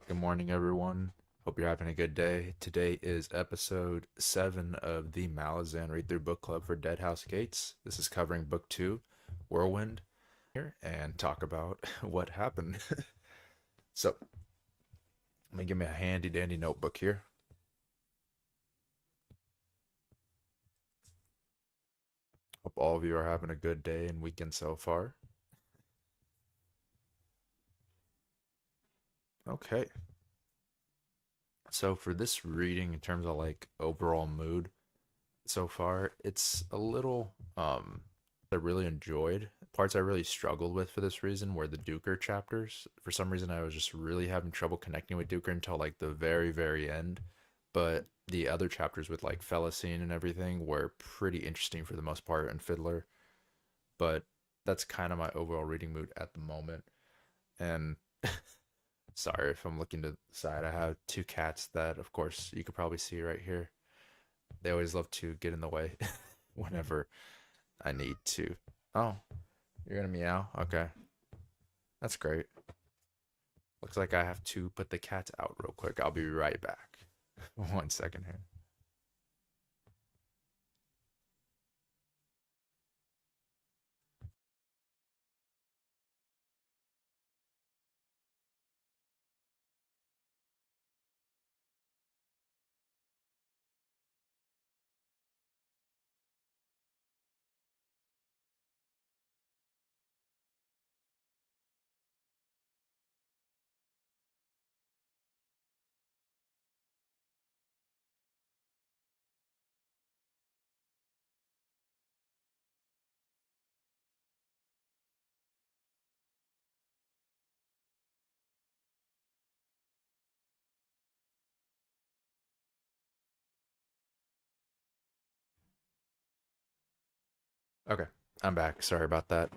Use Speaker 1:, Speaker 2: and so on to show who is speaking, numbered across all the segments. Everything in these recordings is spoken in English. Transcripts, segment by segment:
Speaker 1: Good morning, everyone. Hope you're having a good day. Today is episode 7 of the Malazan Read Through Book Club for Deadhouse Gates. This is covering book 2, Whirlwind, here, and talk about what happened. So, let me give me a handy dandy notebook here. Hope all of you are having a good day and weekend so far. Okay, so for this reading, in terms of like overall mood, so far. It's a little I really enjoyed. Parts I really struggled with for this reason were the Duker chapters. For some reason I was just really having trouble connecting with Duker until like the very, very end. But the other chapters with like Felicine and everything were pretty interesting for the most part and Fiddler. But that's kind of my overall reading mood at the moment. And sorry if I'm looking to the side. I have two cats that of course you could probably see right here. They always love to get in the way whenever I need to. Oh, you're gonna meow? Okay. That's great. Looks like I have to put the cats out real quick. I'll be right back. 1 second here. Okay, I'm back. Sorry about that.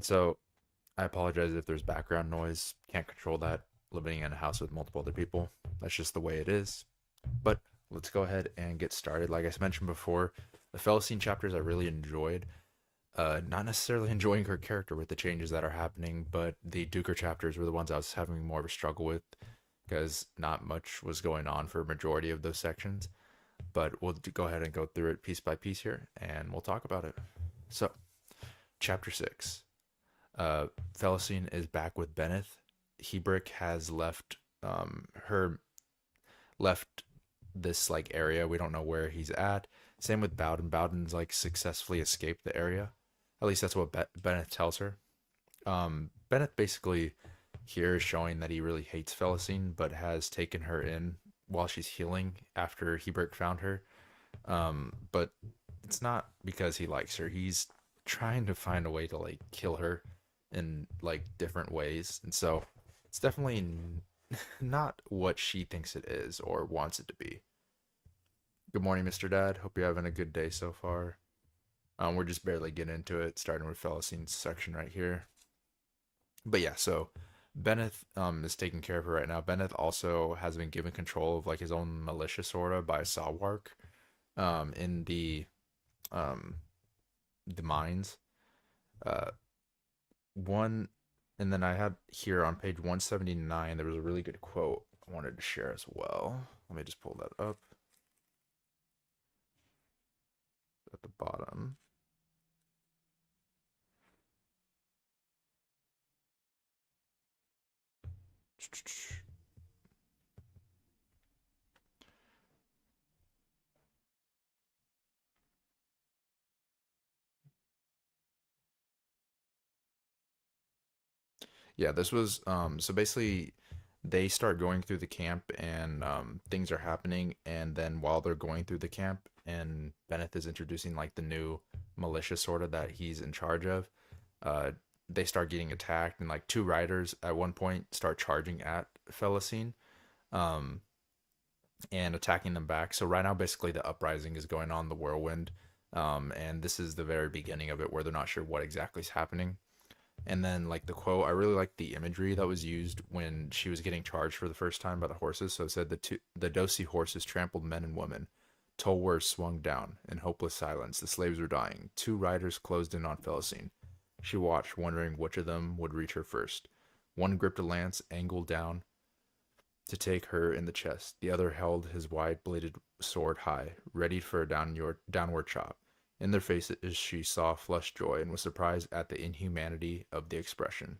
Speaker 1: So, I apologize if there's background noise. Can't control that living in a house with multiple other people. That's just the way it is. But let's go ahead and get started. Like I mentioned before, the Felicine chapters I really enjoyed. Not necessarily enjoying her character with the changes that are happening, but the Duker chapters were the ones I was having more of a struggle with because not much was going on for a majority of those sections. But we'll go ahead and go through it piece by piece here, and we'll talk about it. So, chapter 6. Felicine is back with Benneth. Hebrick has her left this like area. We don't know where he's at. Same with Bowden. Bowden's like successfully escaped the area. At least that's what Benneth tells her. Benneth basically here is showing that he really hates Felicine, but has taken her in while she's healing after Hebert found her. But it's not because he likes her. He's trying to find a way to like kill her in like different ways, and so it's definitely not what she thinks it is or wants it to be. Good morning, Mr. Dad. Hope you're having a good day so far. We're just barely getting into it, starting with Felicine's section right here. But yeah, so Benneth is taking care of her right now. Benneth also has been given control of like his own militia sorta by Sawwark in um the mines. Uh one and then I had here on page 179 there was a really good quote I wanted to share as well. Let me just pull that up at the bottom. Yeah, this was so basically they start going through the camp and things are happening, and then while they're going through the camp and Bennett is introducing like the new militia sort of that he's in charge of, uh they start getting attacked, and like two riders at one point start charging at Felicine um and attacking them back. So right now basically the uprising is going on, the whirlwind, and this is the very beginning of it where they're not sure what exactly is happening. And then like the quote, I really like the imagery that was used when she was getting charged for the first time by the horses. So it said the Dosi horses trampled men and women. Tulwars swung down. In hopeless silence, the slaves were dying. Two riders closed in on Felicine. She watched, wondering which of them would reach her first. One gripped a lance, angled down. to take her in the chest. The other held his wide-bladed sword high, ready for a downward chop. In their faces she saw flushed joy and was surprised at the inhumanity of the expression.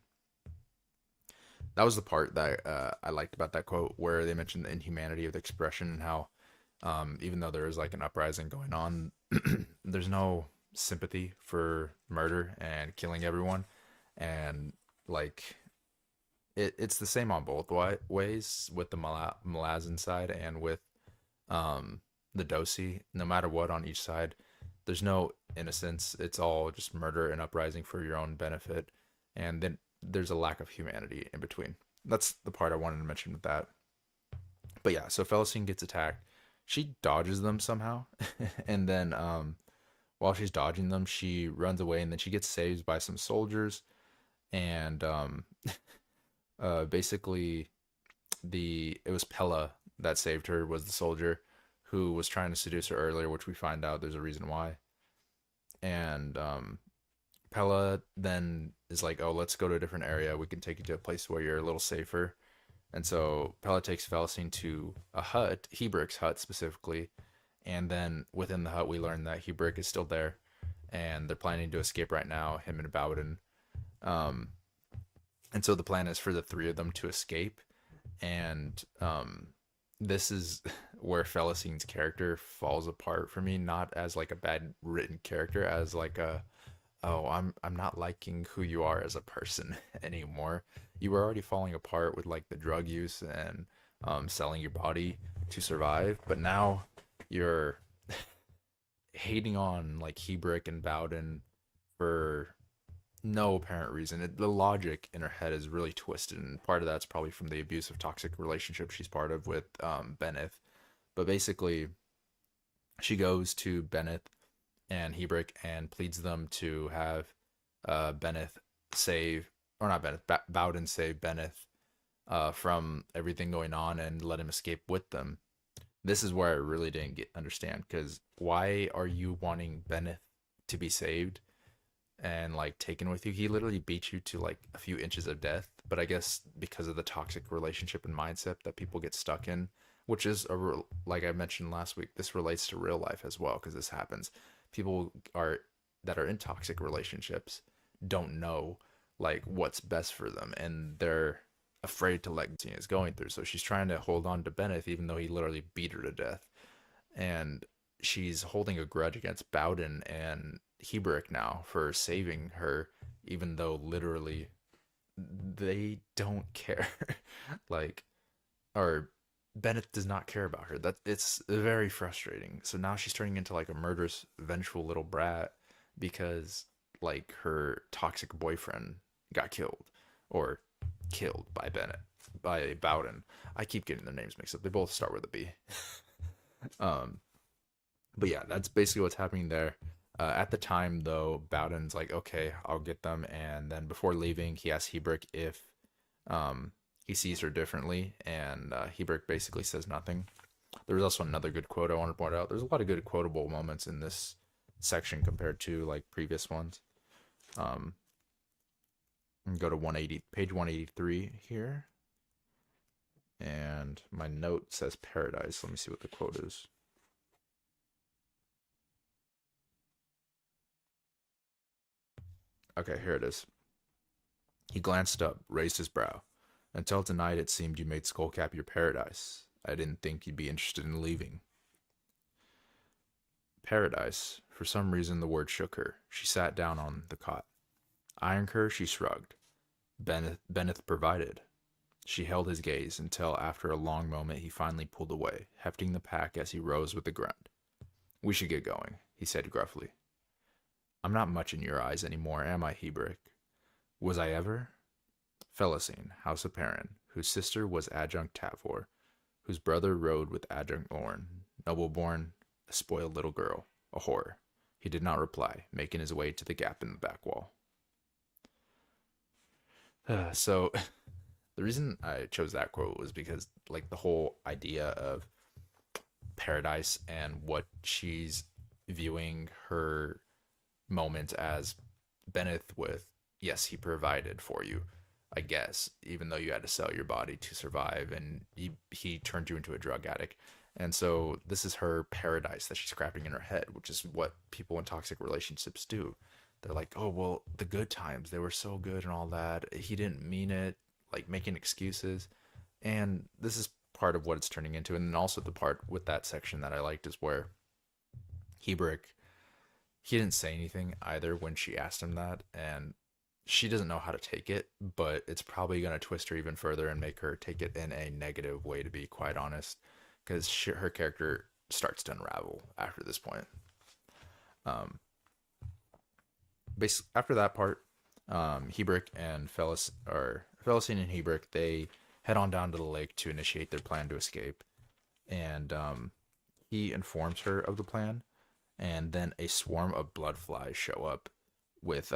Speaker 1: That was the part that I liked about that quote, where they mentioned the inhumanity of the expression and how, even though there is like an uprising going on, there's no sympathy for murder and killing everyone, and like it's the same on both ways with the Malazan side and with the Dosi. No matter what on each side, there's no innocence. It's all just murder and uprising for your own benefit, and then there's a lack of humanity in between. That's the part I wanted to mention with that. But yeah, so Felicine gets attacked. She dodges them somehow, and then while she's dodging them, she runs away, and then she gets saved by some soldiers. And basically, it was Pella that saved her. Was the soldier who was trying to seduce her earlier, which we find out there's a reason why. And Pella then is like, "Oh, let's go to a different area. We can take you to a place where you're a little safer." And so Pella takes Felicine to a hut, Hebrick's hut specifically. And then within the hut, we learn that Hebrick is still there, and they're planning to escape right now, him and Bowden. Um, and so the plan is for the three of them to escape. And this is where Felicine's character falls apart for me, not as like a bad written character, as like a, oh, I'm not liking who you are as a person anymore. You were already falling apart with like the drug use and selling your body to survive, but now you're hating on like Hebrick and Bowden for no apparent reason. The logic in her head is really twisted, and part of that's probably from the abusive, toxic relationship she's part of with Benneth. But basically, she goes to Benneth and Hebrick and pleads them to have Benneth save, or not Benneth, Bowden save Benneth from everything going on and let him escape with them. This is where I really didn't understand, because why are you wanting Benneth to be saved and like taken with you? He literally beat you to like a few inches of death. But I guess because of the toxic relationship and mindset that people get stuck in, which is like I mentioned last week, this relates to real life as well, because this happens. People are that are in toxic relationships don't know like what's best for them, and they're afraid to let Tina is going through. So she's trying to hold on to Benneth, even though he literally beat her to death. And she's holding a grudge against Bowden and Hebrick now for saving her, even though literally they don't care. Like, or Bennett does not care about her. That it's very frustrating. So now she's turning into like a murderous, vengeful little brat because like her toxic boyfriend got killed, or killed by Bowden. I keep getting their names mixed up. They both start with a B. um, but yeah, that's basically what's happening there. At the time, though, Bowden's like, okay, I'll get them. And then before leaving, he asks Hebrick if he sees her differently. And Hebrick basically says nothing. There's also another good quote I want to point out. There's a lot of good quotable moments in this section compared to like previous ones. Go to page 183 here. And my note says paradise. Let me see what the quote is. Okay, here it is. He glanced up, raised his brow. Until tonight, it seemed you made Skullcap your paradise. I didn't think you'd be interested in leaving. Paradise. For some reason, the word shook her. She sat down on the cot. Eyeing her, she shrugged. Benneth provided. She held his gaze until, after a long moment, he finally pulled away, hefting the pack as he rose with a grunt. We should get going, he said gruffly. I'm not much in your eyes anymore, am I, Hebrick? Was I ever? Felicine, House of Perrin, whose sister was Adjunct Tavor, whose brother rode with Adjunct Lorne, noble-born, a spoiled little girl, a horror. He did not reply, making his way to the gap in the back wall. So, the reason I chose that quote was because, like, the whole idea of paradise and what she's viewing her moment as Benneth with, yes, he provided for you. I guess, even though you had to sell your body to survive, and he turned you into a drug addict. And so this is her paradise that she's crafting in her head, which is what people in toxic relationships do. They're like, oh, well, the good times, they were so good and all that. He didn't mean it, like making excuses. And this is part of what it's turning into. And then also the part with that section that I liked is where Hebrick, he didn't say anything either when she asked him that. And she doesn't know how to take it, but it's probably going to twist her even further and make her take it in a negative way, to be quite honest, because her character starts to unravel after this point. Um, After that part, Hebrick and Felicine and Hebrick, they head on down to the lake to initiate their plan to escape, and he informs her of the plan, and then a swarm of blood flies show up with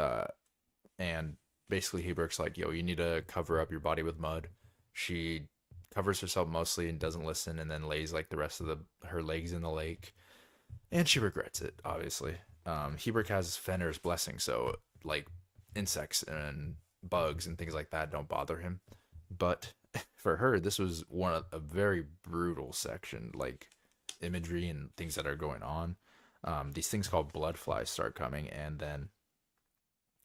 Speaker 1: and basically Hebrick's like, yo, you need to cover up your body with mud. She covers herself mostly and doesn't listen, and then lays like the rest of her legs in the lake, and she regrets it, obviously. Hebrick has Fenrir's blessing, so like insects and bugs and things like that don't bother him. But for her, this was one of a very brutal section, like imagery and things that are going on. These things called blood flies start coming, and then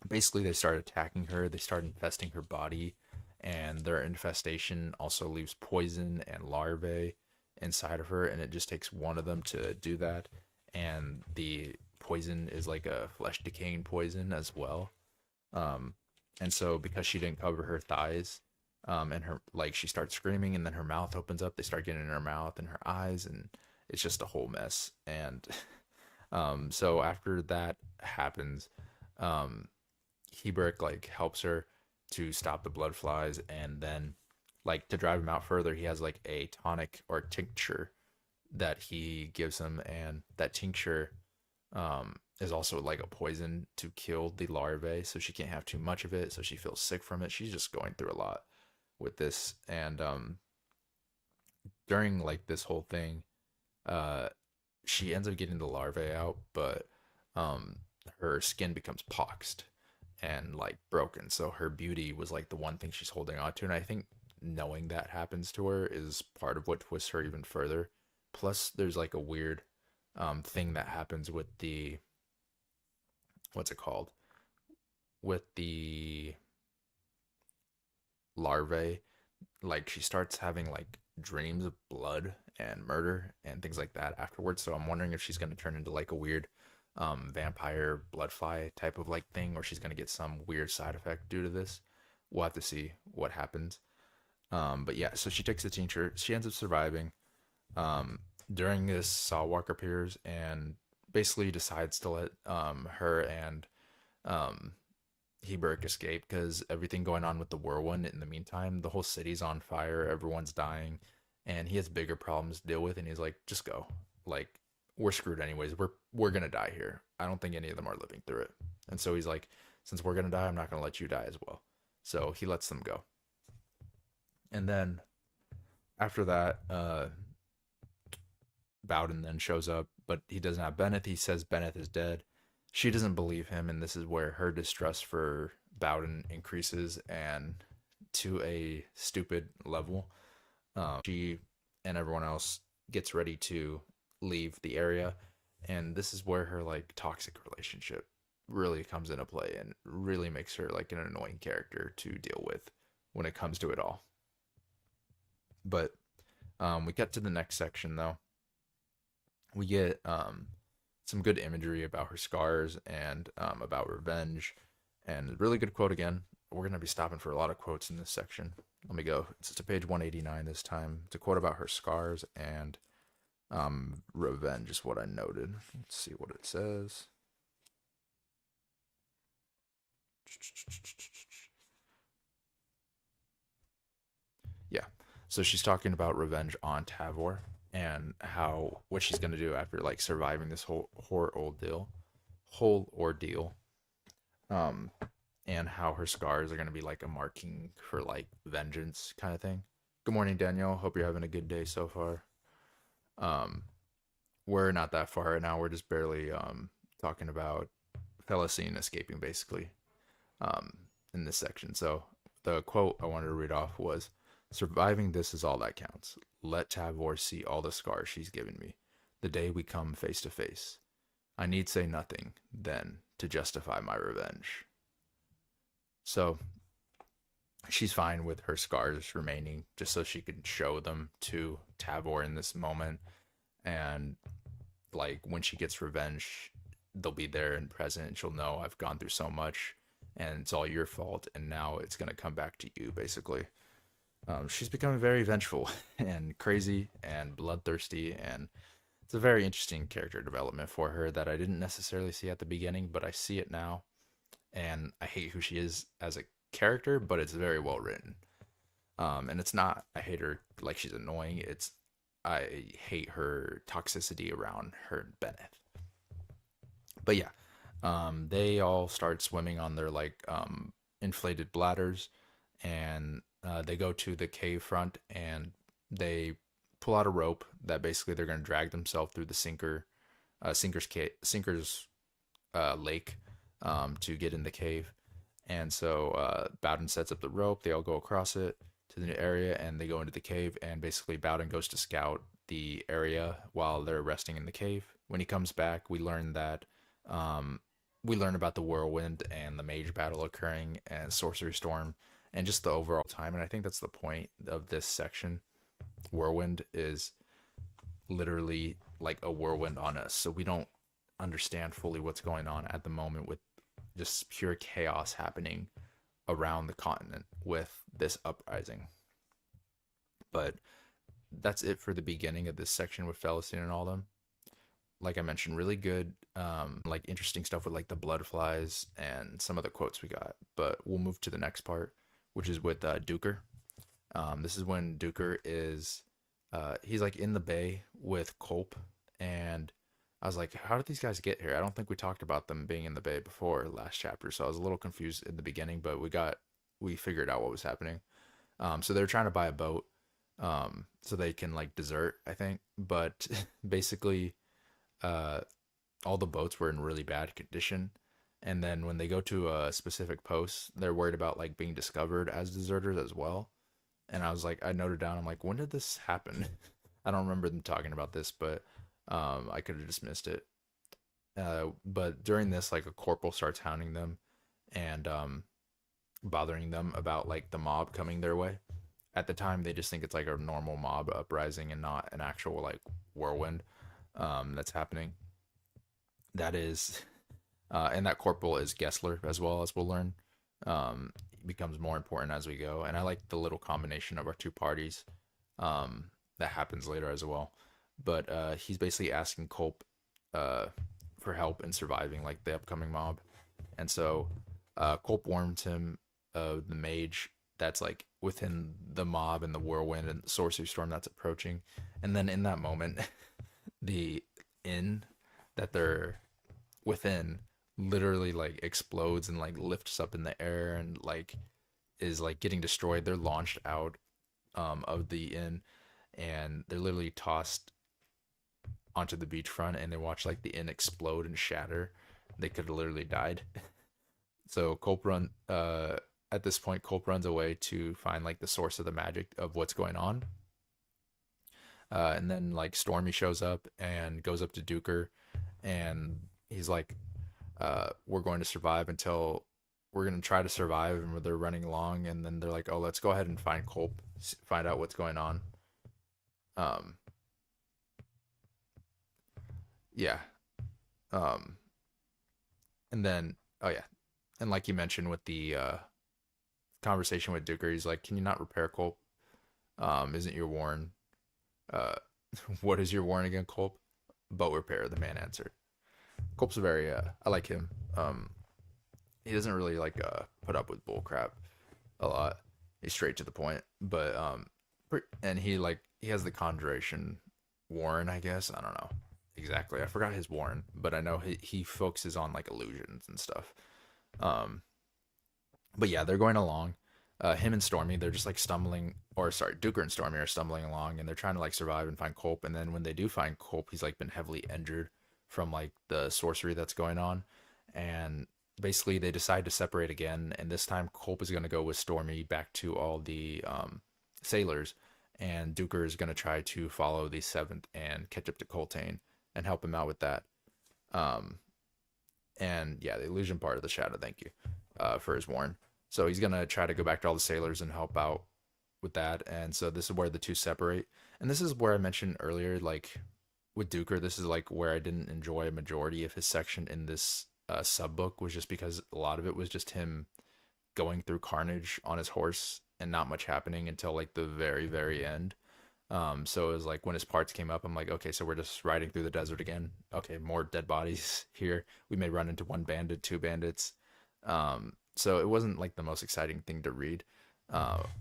Speaker 1: basically they start attacking her. They start infesting her body, and their infestation also leaves poison and larvae inside of her, and it just takes one of them to do that. And the poison is like a flesh decaying poison as well. Um, and so because she didn't cover her thighs, and her, like, she starts screaming, and then her mouth opens up. They start getting in her mouth and her eyes, and it's just a whole mess. And so after that happens, um, Hebrick like helps her to stop the blood flies, and then like to drive him out further, he has like a tonic or tincture that he gives him, and that tincture is also like a poison to kill the larvae, so she can't have too much of it, so she feels sick from it. She's just going through a lot with this, and during like this whole thing, uh, she ends up getting the larvae out, but um, her skin becomes poxed and like broken. So her beauty was like the one thing she's holding on to. And I think knowing that happens to her is part of what twists her even further. Plus, there's like a weird thing that happens with the, what's it called? With the larvae. Like she starts having like dreams of blood and murder and things like that afterwards. So I'm wondering if she's going to turn into like a weird vampire bloodfly type of like thing, or she's going to get some weird side effect due to this. We'll have to see what happens. But yeah, so she takes the tincture. She ends up surviving. During this, Sawwalker appears and basically decides to let her and um, Heberg escape, because everything going on with the Whirlwind in the meantime, the whole city's on fire, everyone's dying, and he has bigger problems to deal with. And he's like, just go. Like, we're screwed anyways. We're gonna die here. I don't think any of them are living through it. And so he's like, since we're gonna die, I'm not gonna let you die as well. So he lets them go. And then after that, Bowden then shows up, but he doesn't have Bennett. He says Bennett is dead. She doesn't believe him, and this is where her distrust for Bowden increases, and to a stupid level. She and everyone else gets ready to leave the area, and this is where her like toxic relationship really comes into play and really makes her like an annoying character to deal with when it comes to it all. But we get to the next section though. We get some good imagery about her scars and about revenge, and really good quote again. We're going to be stopping for a lot of quotes in this section. Let me go. It's to page 189 this time. It's a quote about her scars and revenge is what I noted. Let's see what it says. Yeah. So she's talking about revenge on Tavor and how what she's gonna do after like surviving this whole ordeal, um, and how her scars are gonna be like a marking for like vengeance kind of thing. Good morning, Danielle. Hope you're having a good day so far. Um, we're not that far right now. We're just barely talking about Felicine escaping basically um in this section. So the quote I wanted to read off was, "Surviving this is all that counts. Let Tavor see all the scars she's given me. The day we come face to face. I need say nothing then to justify my revenge." So she's fine with her scars remaining just so she can show them to Tavor in this moment. And like when she gets revenge, they'll be there and present. And she'll know I've gone through so much and it's all your fault. And now it's going to come back to you, basically. She's becoming very vengeful and crazy and bloodthirsty. And it's a very interesting character development for her that I didn't necessarily see at the beginning, but I see it now. And I hate who she is as a character, but it's very well written. And it's not I hate her like she's annoying. It's I hate her toxicity around her and Bennett. But yeah, they all start swimming on their like inflated bladders, and they go to the cave front and they pull out a rope that basically they're going to drag themselves through the sinker's lake to get in the cave. And so Bowden sets up the rope. They all go across it to the area and they go into the cave. And basically, Bowden goes to scout the area while they're resting in the cave. When he comes back, um, we learn about the Whirlwind and the mage battle occurring and Sorcery Storm and just the overall time. And I think that's the point of this section. Whirlwind is literally like a whirlwind on us. So we don't understand fully what's going on at the moment with just pure chaos happening around the continent with this uprising. But that's it for the beginning of this section with Felicity and all them. Like I mentioned, really good, like interesting stuff with like the blood flies and some of the quotes we got. But we'll move to the next part, which is with Duker. This is when Duker is, he's like in the bay with Culp, and I was like, how did these guys get here? I don't think we talked about them being in the bay before last chapter, so I was a little confused in the beginning, but we figured out what was happening. So they're trying to buy a boat, so they can like desert, I think. But basically, uh, all the boats were in really bad condition. And then when they go to a specific post, they're worried about like being discovered as deserters as well. And I was like, I noted down, I'm like, when did this happen? I don't remember them talking about this, but I could have dismissed it. But during this, like a corporal starts hounding them and bothering them about like the mob coming their way. At the time, they just think it's like a normal mob uprising and not an actual like whirlwind that's happening. That is, and that corporal is Gessler as well, as we'll learn. Becomes more important as we go, and I like the little combination of our two parties that happens later as well. But he's basically asking Culp for help in surviving like the upcoming mob, and so Culp warns him of the mage that's like within the mob and the whirlwind and the sorcery storm that's approaching. And then in that moment, the inn that they're within literally like explodes and like lifts up in the air and like is like getting destroyed. They're launched out of the inn and they're literally tossed onto the beachfront and they watch like the inn explode and shatter. They could have literally died. So at this point Culp runs away to find like the source of the magic of what's going on. And then like Stormy shows up and goes up to Duker and he's like, we're going to survive until we're going to try to survive. And they're running along and then they're like, oh, let's go ahead and find Culp, find out what's going on. Um, yeah. Um, and then, oh yeah. And like you mentioned with the conversation with Duker, he's like, can you not repair Culp? Isn't your warrant? Uh, what is your warrant again, Culp? Boat repair, the man answered. Culp's very, I like him. He doesn't really like put up with bull crap a lot. He's straight to the point, but and he has the conjuration warrant, I guess. I don't know exactly. I forgot his warrant, but I know he focuses on like illusions and stuff. Um, but yeah, they're going along. Him and Stormy, they're just like stumbling, or sorry, Duker and Stormy are stumbling along, and they're trying to like survive and find Culp. And then when they do find Culp, he's like been heavily injured from like the sorcery that's going on, and basically they decide to separate again, and this time Culp is going to go with Stormy back to all the sailors, and Duker is going to try to follow the seventh and catch up to Coltane and help him out with that. Um, and yeah, the illusion part of the shadow. Thank you for his warn. So he's gonna try to go back to all the sailors and help out with that. And so this is where the two separate. And this is where I mentioned earlier, like with Duker, this is like where I didn't enjoy a majority of his section in this sub book, was just because a lot of it was just him going through carnage on his horse and not much happening until like the very end. So it was like when his parts came up, I'm like, okay, so we're just riding through the desert again. Okay, more dead bodies here. We may run into one bandit, two bandits. So it wasn't like the most exciting thing to read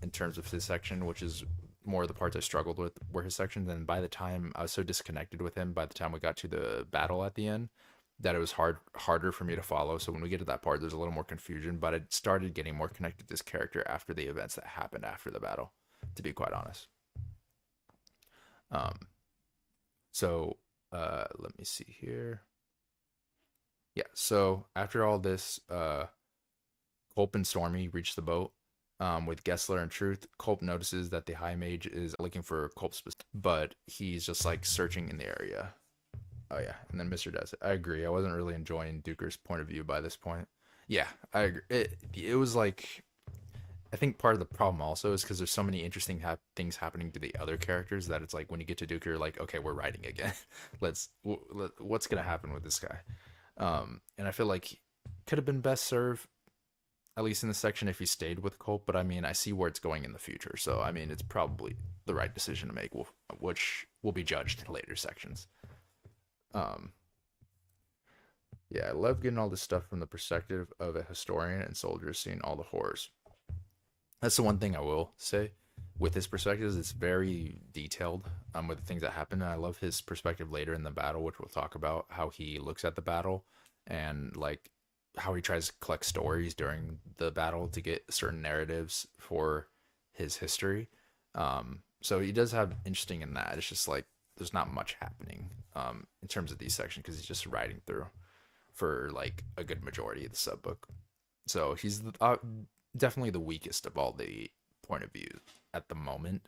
Speaker 1: in terms of his section, which is more the parts I struggled with were his sections. And by the time I was so disconnected with him, by the time we got to the battle at the end, that it was harder for me to follow. So when we get to that part, there's a little more confusion, but I started getting more connected to this character after the events that happened after the battle, to be quite honest. Um, so let me see here. Yeah, so after all this, Culp and Stormy reach the boat. With Gessler and Truth, Culp notices that the High Mage is looking for Culp's, but he's just like searching in the area. Oh yeah, and then Mr. does it. I agree. I wasn't really enjoying Duker's point of view by this point. Yeah, I agree. It was like, I think part of the problem also is because there's so many interesting things happening to the other characters that it's like when you get to Duker, you're like, okay, we're writing again. What's gonna happen with this guy? And I feel like could have been best served at least in the section if he stayed with Culp. But I mean, I see where it's going in the future, so I mean, it's probably the right decision to make, which will be judged in later sections. Um, yeah, I love getting all this stuff from the perspective of a historian and soldiers seeing all the horrors. That's the one thing I will say with his perspectives. It's very detailed with the things that happen. And I love his perspective later in the battle, which we'll talk about, how he looks at the battle and like how he tries to collect stories during the battle to get certain narratives for his history. So he does have interesting in that. It's just like there's not much happening in terms of these sections because he's just riding through for like a good majority of the sub book. So he's definitely the weakest of all the point of views at the moment.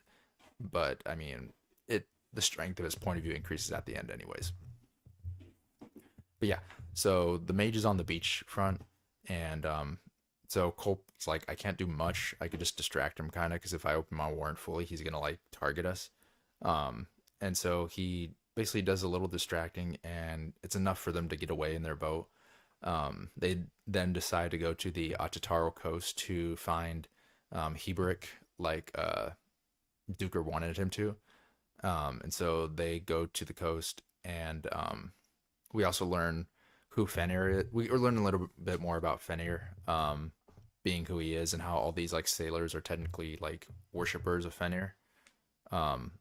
Speaker 1: But I mean, the strength of his point of view increases at the end, anyways. But yeah, so the mage is on the beach front, and so Culp's like, I can't do much. I could just distract him kind of because if I open my warrant fully, he's gonna like target us. Um, and so he basically does a little distracting, and it's enough for them to get away in their boat. They then decide to go to the Atataro coast to find Heberick, like Duker wanted him to. And so they go to the coast, and we also learn who Fenrir is. We learn a little bit more about Fenrir, being who he is, and how all these like sailors are technically like worshippers of Fenrir. Um,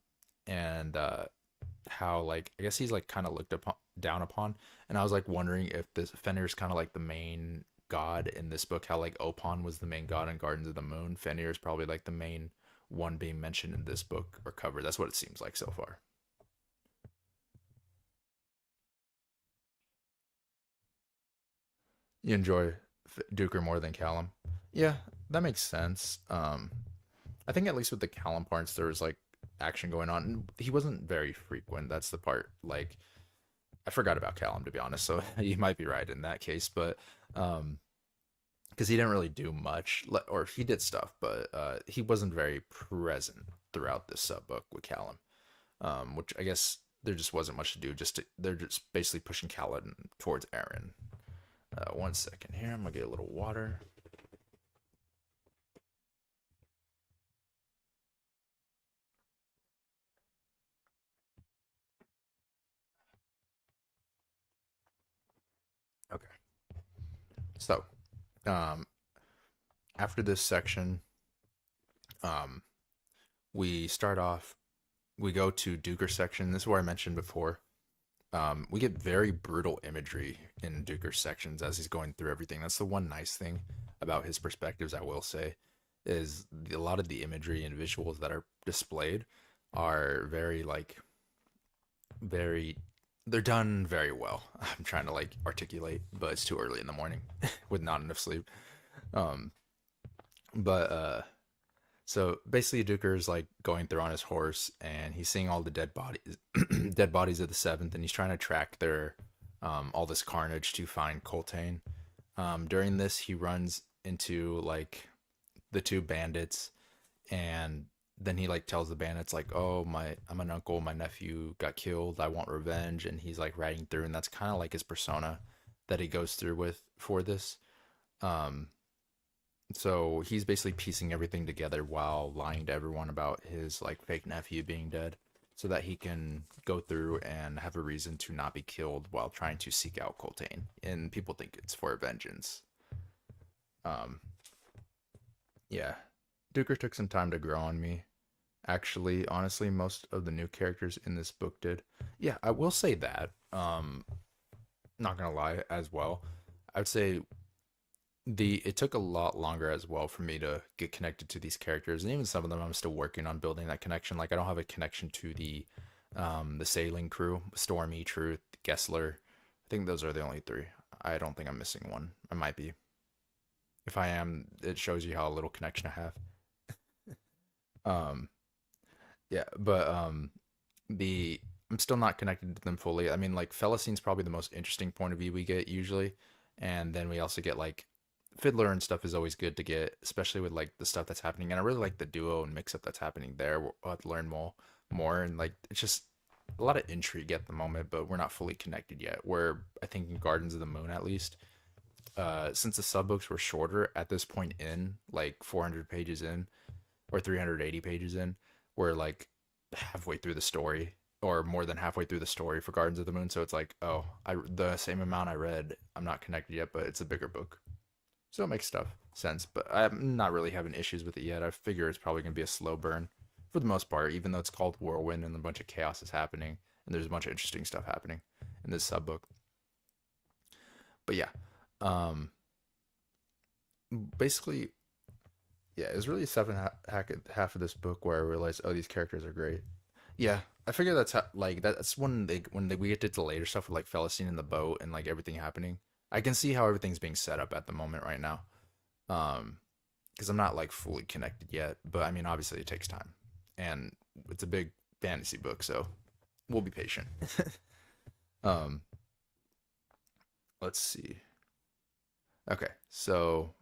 Speaker 1: and how like I guess he's like kind of looked upon down upon. And I was like wondering if this Fenrir's kind of like the main god in this book, how like Opon was the main god in Gardens of the Moon. Fenrir is probably like the main one being mentioned in this book or cover. That's what it seems like so far. You enjoy Duker more than Callum. Yeah, that makes sense. I think at least with the Callum parts, there was like action going on. He wasn't very frequent. That's the part. Like I forgot about Callum to be honest. So you might be right in that case, but um, because he didn't really do much, or he did stuff, but he wasn't very present throughout this sub book with Callum. Which I guess there just wasn't much to do. They're just basically pushing Callum towards Aaron. 1 second here. I'm gonna get a little water. Okay. So, um, after this section, um, we start off. We go to Duker section. This is where I mentioned before. We get very brutal imagery in Duker's sections as he's going through everything. That's the one nice thing about his perspectives, I will say, is a lot of the imagery and visuals that are displayed are very like very They're done very well. I'm trying to like articulate, but it's too early in the morning with not enough sleep. Um, but So basically, Duker's like going through on his horse, and he's seeing all the dead bodies, dead bodies of the seventh, and he's trying to track their all this carnage to find Coltane. During this, he runs into like the two bandits, and then he like tells the bandits like, "Oh, I'm an uncle. My nephew got killed. I want revenge." And he's like riding through, and that's kind of like his persona that he goes through with for this. Um, so he's basically piecing everything together while lying to everyone about his like fake nephew being dead, so that he can go through and have a reason to not be killed while trying to seek out Coltane. And people think it's for vengeance. Um, yeah, Duker took some time to grow on me. Actually, honestly, most of the new characters in this book did. Yeah, I will say that. Not gonna lie, as well. I would say the it took a lot longer as well for me to get connected to these characters, and even some of them I'm still working on building that connection. Like I don't have a connection to the sailing crew, Stormy, Truth, Gessler. I think those are the only three. I don't think I'm missing one. I might be. If I am, it shows you how little connection I have. um yeah, but the I'm still not connected to them fully. I mean, like Felicine's probably the most interesting point of view we get usually, and then we also get like Fiddler and stuff is always good to get, especially with like the stuff that's happening. And I really like the duo and mix up that's happening there. We'll have to learn more, and like it's just a lot of intrigue at the moment, but we're not fully connected yet. Where I think in Gardens of the Moon, at least, since the subbooks were shorter at this point in like 400 pages in or 380 pages in, we're like halfway through the story or more than halfway through the story for Gardens of the Moon. So it's like, oh, the same amount I read, I'm not connected yet, but it's a bigger book. So it makes stuff sense, but I'm not really having issues with it yet. I figure it's probably going to be a slow burn for the most part, even though it's called Whirlwind and a bunch of chaos is happening and there's a bunch of interesting stuff happening in this sub book. But yeah, um, basically, yeah, it was really half of this book where I realized, oh, these characters are great. Yeah, I figure that's how, like that's we get to the later stuff with like Felicine in the boat and like everything happening. I can see how everything's being set up at the moment right now. Um, because I'm not like fully connected yet, but I mean, obviously it takes time, and it's a big fantasy book, so we'll be patient. um, let's see. Okay, so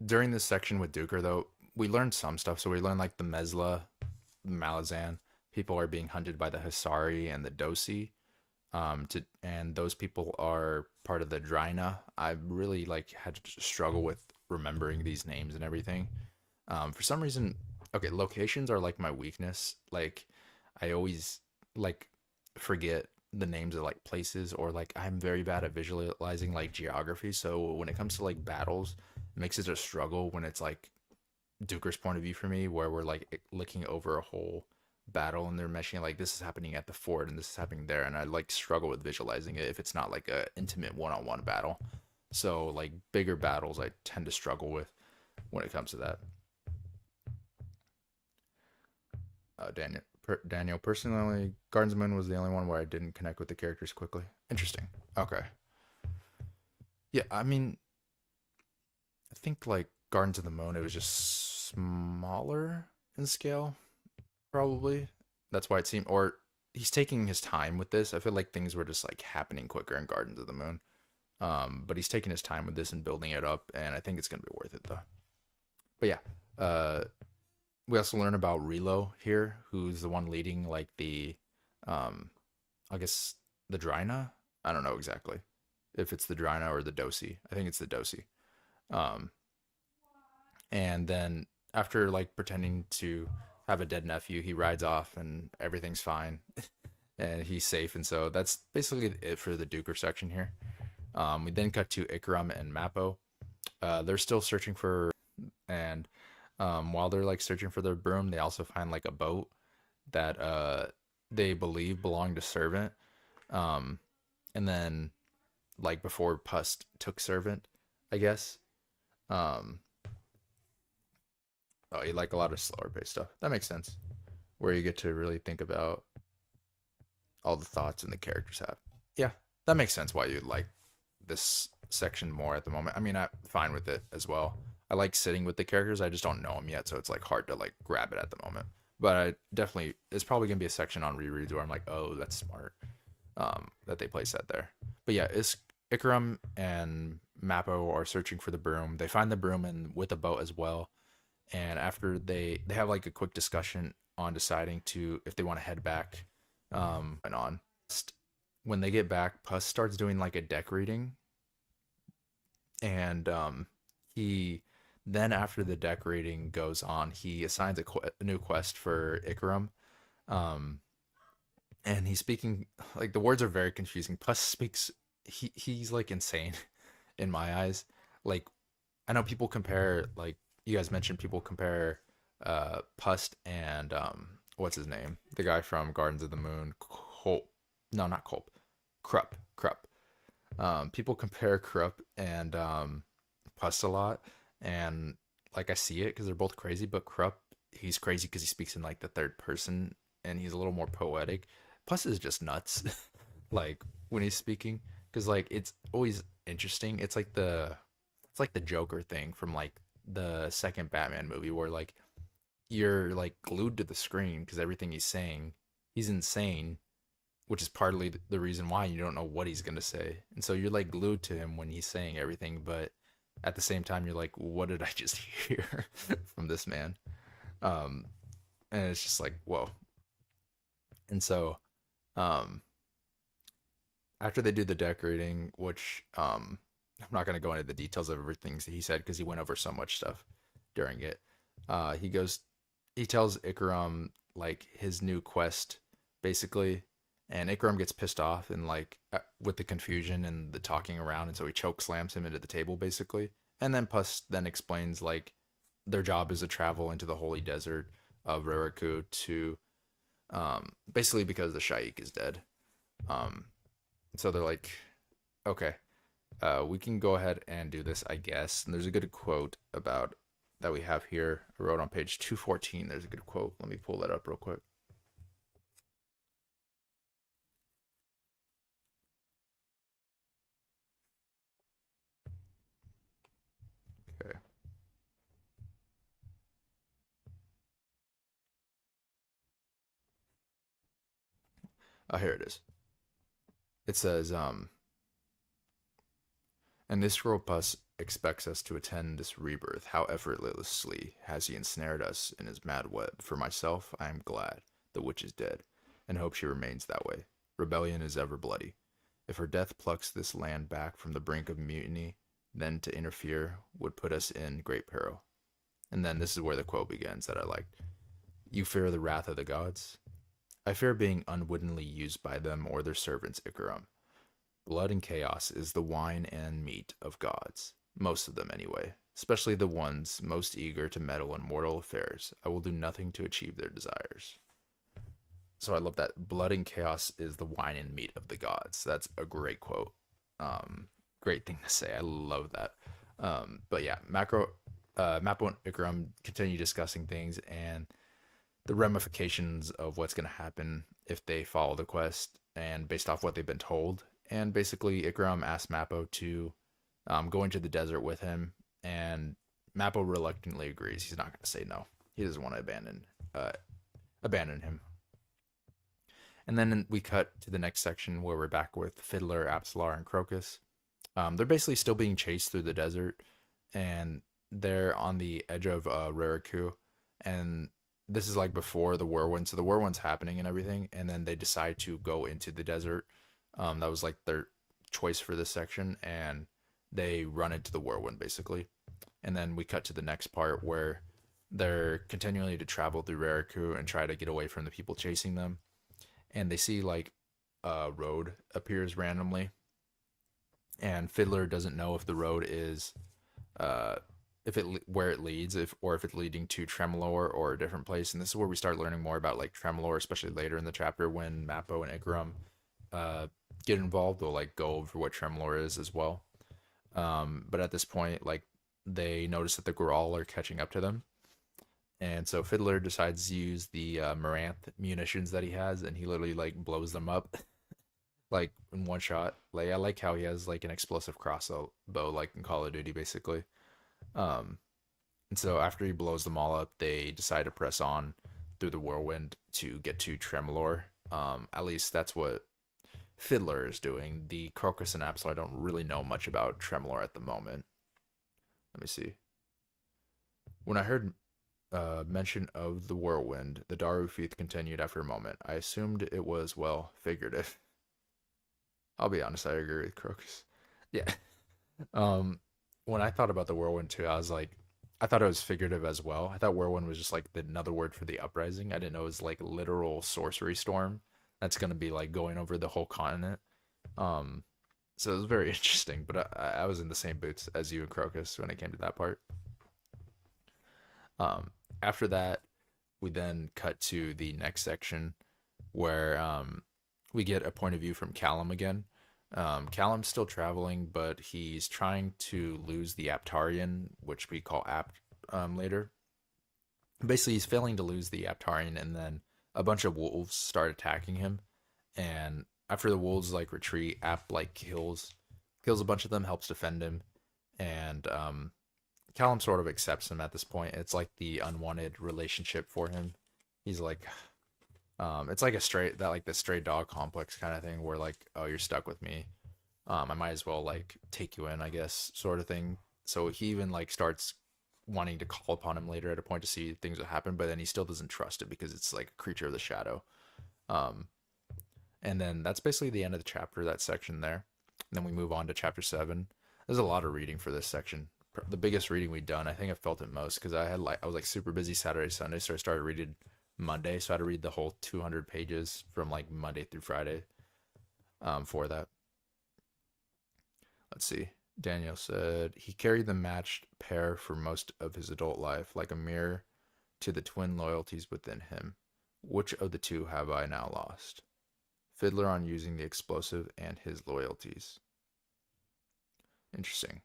Speaker 1: during this section with Duker, though, we learned some stuff. So we learned like the Mesla, Malazan, people are being hunted by the Hisari and the Dosi. And those people are part of the Drina. I really like had to struggle with remembering these names and everything. For some reason, okay, locations are like my weakness. Like I always like forget the names of like places, or like I'm very bad at visualizing like geography. So when it comes to like battles, it makes it a struggle when it's like Duker's point of view for me, where we're like looking over a whole battle and they're mentioning like this is happening at the fort and this is happening there, and I like struggle with visualizing it if it's not like a intimate one-on-one battle. So like bigger battles I tend to struggle with when it comes to that. Daniel, personally, Gardens of Moon was the only one where I didn't connect with the characters quickly. Interesting. Okay. Yeah, I mean, I think like Gardens of the Moon, it was just smaller in scale, probably. That's why it seemed, or he's taking his time with this. I feel like things were just like happening quicker in Gardens of the Moon. But he's taking his time with this and building it up, and I think it's gonna be worth it though. But yeah, uh, we also learn about Relo here, who's the one leading like um, I guess the Drina. I don't know exactly if it's the Drina or the Dosi. I think it's the Dosi. Um, and then after like pretending to have a dead nephew, he rides off and everything's fine and he's safe. And so that's basically it for the Duker section here. We then cut to Ikram and Mappo. They're still searching for, and while they're like searching for their broom, they also find like a boat that they believe belonged to Servant. Um, and then like before Pust took Servant, I guess. Um, oh, you like a lot of slower paced stuff. That makes sense. Where you get to really think about all the thoughts and the characters have. Yeah, that makes sense why you like this section more at the moment. I mean, I'm fine with it as well. I like sitting with the characters. I just don't know them yet, so it's like hard to like grab it at the moment. But I definitely, it's probably gonna be a section on rereads where I'm like, oh, that's smart, that they place that there. But yeah, it's Ikram and Mappo are searching for the broom. They find the broom and with a boat as well. And after they have like a quick discussion on deciding to if they want to head back, and on. When they get back, Puss starts doing like a deck reading, and he then after the deck reading goes on, he assigns a new quest for Ikram. Um, and he's speaking like the words are very confusing. Puss speaks he's like insane in my eyes. Like I know people compare like you guys mentioned people compare Pust and what's his name? The guy from Gardens of the Moon, Culp. No, not Culp. Krupp. Krupp. People compare Krupp and Pust a lot, and like I see it because they're both crazy. But Krupp, he's crazy because he speaks in like the third person, and he's a little more poetic. Pust is just nuts, like when he's speaking, because like it's always interesting. It's like the Joker thing from like the second Batman movie, where like you're like glued to the screen because everything he's saying, he's insane, which is partly the reason why you don't know what he's gonna say, and so you're like glued to him when he's saying everything, but at the same time you're like, what did I just hear from this man? Um, and it's just like whoa. And so um, after they do the decorating, which I'm not gonna go into the details of everything he said because he went over so much stuff during it. He goes, he tells Ikram like his new quest basically, and Ikram gets pissed off and like with the confusion and the talking around, and so he choke slams him into the table basically. And then Puss then explains like their job is to travel into the holy desert of Rariku to basically because the Shaikh is dead. Um, so they're like, okay, we can go ahead and do this, I guess. And there's a good quote about that we have here. I wrote on page 214. There's a good quote. Let me pull that up real quick. Okay. Oh, here it is. It says, and this Scropus expects us to attend this rebirth. How effortlessly has he ensnared us in his mad web. For myself, I am glad the witch is dead, and hope she remains that way. Rebellion is ever bloody. If her death plucks this land back from the brink of mutiny, then to interfere would put us in great peril. And then this is where the quote begins that I liked. You fear the wrath of the gods? I fear being unwittingly used by them or their servants, Ikaram. Blood and chaos is the wine and meat of gods. Most of them, anyway. Especially the ones most eager to meddle in mortal affairs. I will do nothing to achieve their desires. So I love that. Blood and chaos is the wine and meat of the gods. That's a great quote. Great thing to say. I love that. But yeah, Mappo and Ikram continue discussing things and the ramifications of what's going to happen if they follow the quest and based off what they've been told. And basically, Ikram asks Mappo to go into the desert with him, and Mappo reluctantly agrees. He's not going to say no. He doesn't want to abandon him. And then we cut to the next section where we're back with Fiddler, Apsalar, and Crocus. They're basically still being chased through the desert, and they're on the edge of Rariku, and this is like before the Whirlwind. So the Whirlwind's happening and everything, and then they decide to go into the desert. That was like their choice for this section, and they run into the Whirlwind basically. And then we cut to the next part where they're continuing to travel through Rariku and try to get away from the people chasing them. And they see like a road appears randomly, and Fiddler doesn't know if the road is uh if it where it leads, if it's leading to Tremolor or a different place. And this is where we start learning more about like Tremolor, especially later in the chapter when Mappo and Ikram get involved. They'll like go over what Tremolor is as well. But at this point, like they notice that the Grawl are catching up to them, And so Fiddler decides to use the Maranth munitions that he has, and he literally like blows them up like in one shot. Like I like how he has like an explosive crossbow, like in Call of Duty, basically. Um, and so after he blows them all up, they decide to press on through the Whirlwind to get to Tremolor. At least that's what Fiddler is doing. The Crocus and Absol, I don't really know much about Tremolor at the moment. Let me see. When I heard mention of the Whirlwind, the Daru Feith continued after a moment. I assumed it was, well, figurative. I'll be honest, I agree with Crocus. Yeah. Um, when I thought about the Whirlwind too, I was like, I thought it was figurative as well. I thought Whirlwind was just like another word for the uprising. I didn't know it was like literal sorcery storm that's gonna be like going over the whole continent. Um, so it was very interesting. But I was in the same boots as you and Crocus when it came to that part. After that, we then cut to the next section where we get a point of view from Callum again. Callum's still traveling, but he's trying to lose the Aptarian, which we call Apt later. Basically, he's failing to lose the Aptarian, and then a bunch of wolves start attacking him. And after the wolves like retreat, Apt like kills a bunch of them, helps defend him, and Callum sort of accepts him at this point. It's like the unwanted relationship for him. He's like, it's like a straight that like the stray dog complex kind of thing where like, oh, you're stuck with me. I might as well like take you in, I guess, sort of thing. So he even like starts wanting to call upon him later at a point to see things will happen, but then he still doesn't trust it because it's like a creature of the shadow. Um, and then that's basically the end of the chapter, that section there. And then we move on to chapter 7. There's a lot of reading for this section. The biggest reading we've done. I think I felt it most because I was like super busy Saturday, Sunday, so I started reading Monday, so I had to read the whole 200 pages from like Monday through Friday for that. Let's see. Daniel said he carried the matched pair for most of his adult life, like a mirror to the twin loyalties within him. Which of the two have I now lost? Fiddler on using the explosive and his loyalties. Interesting.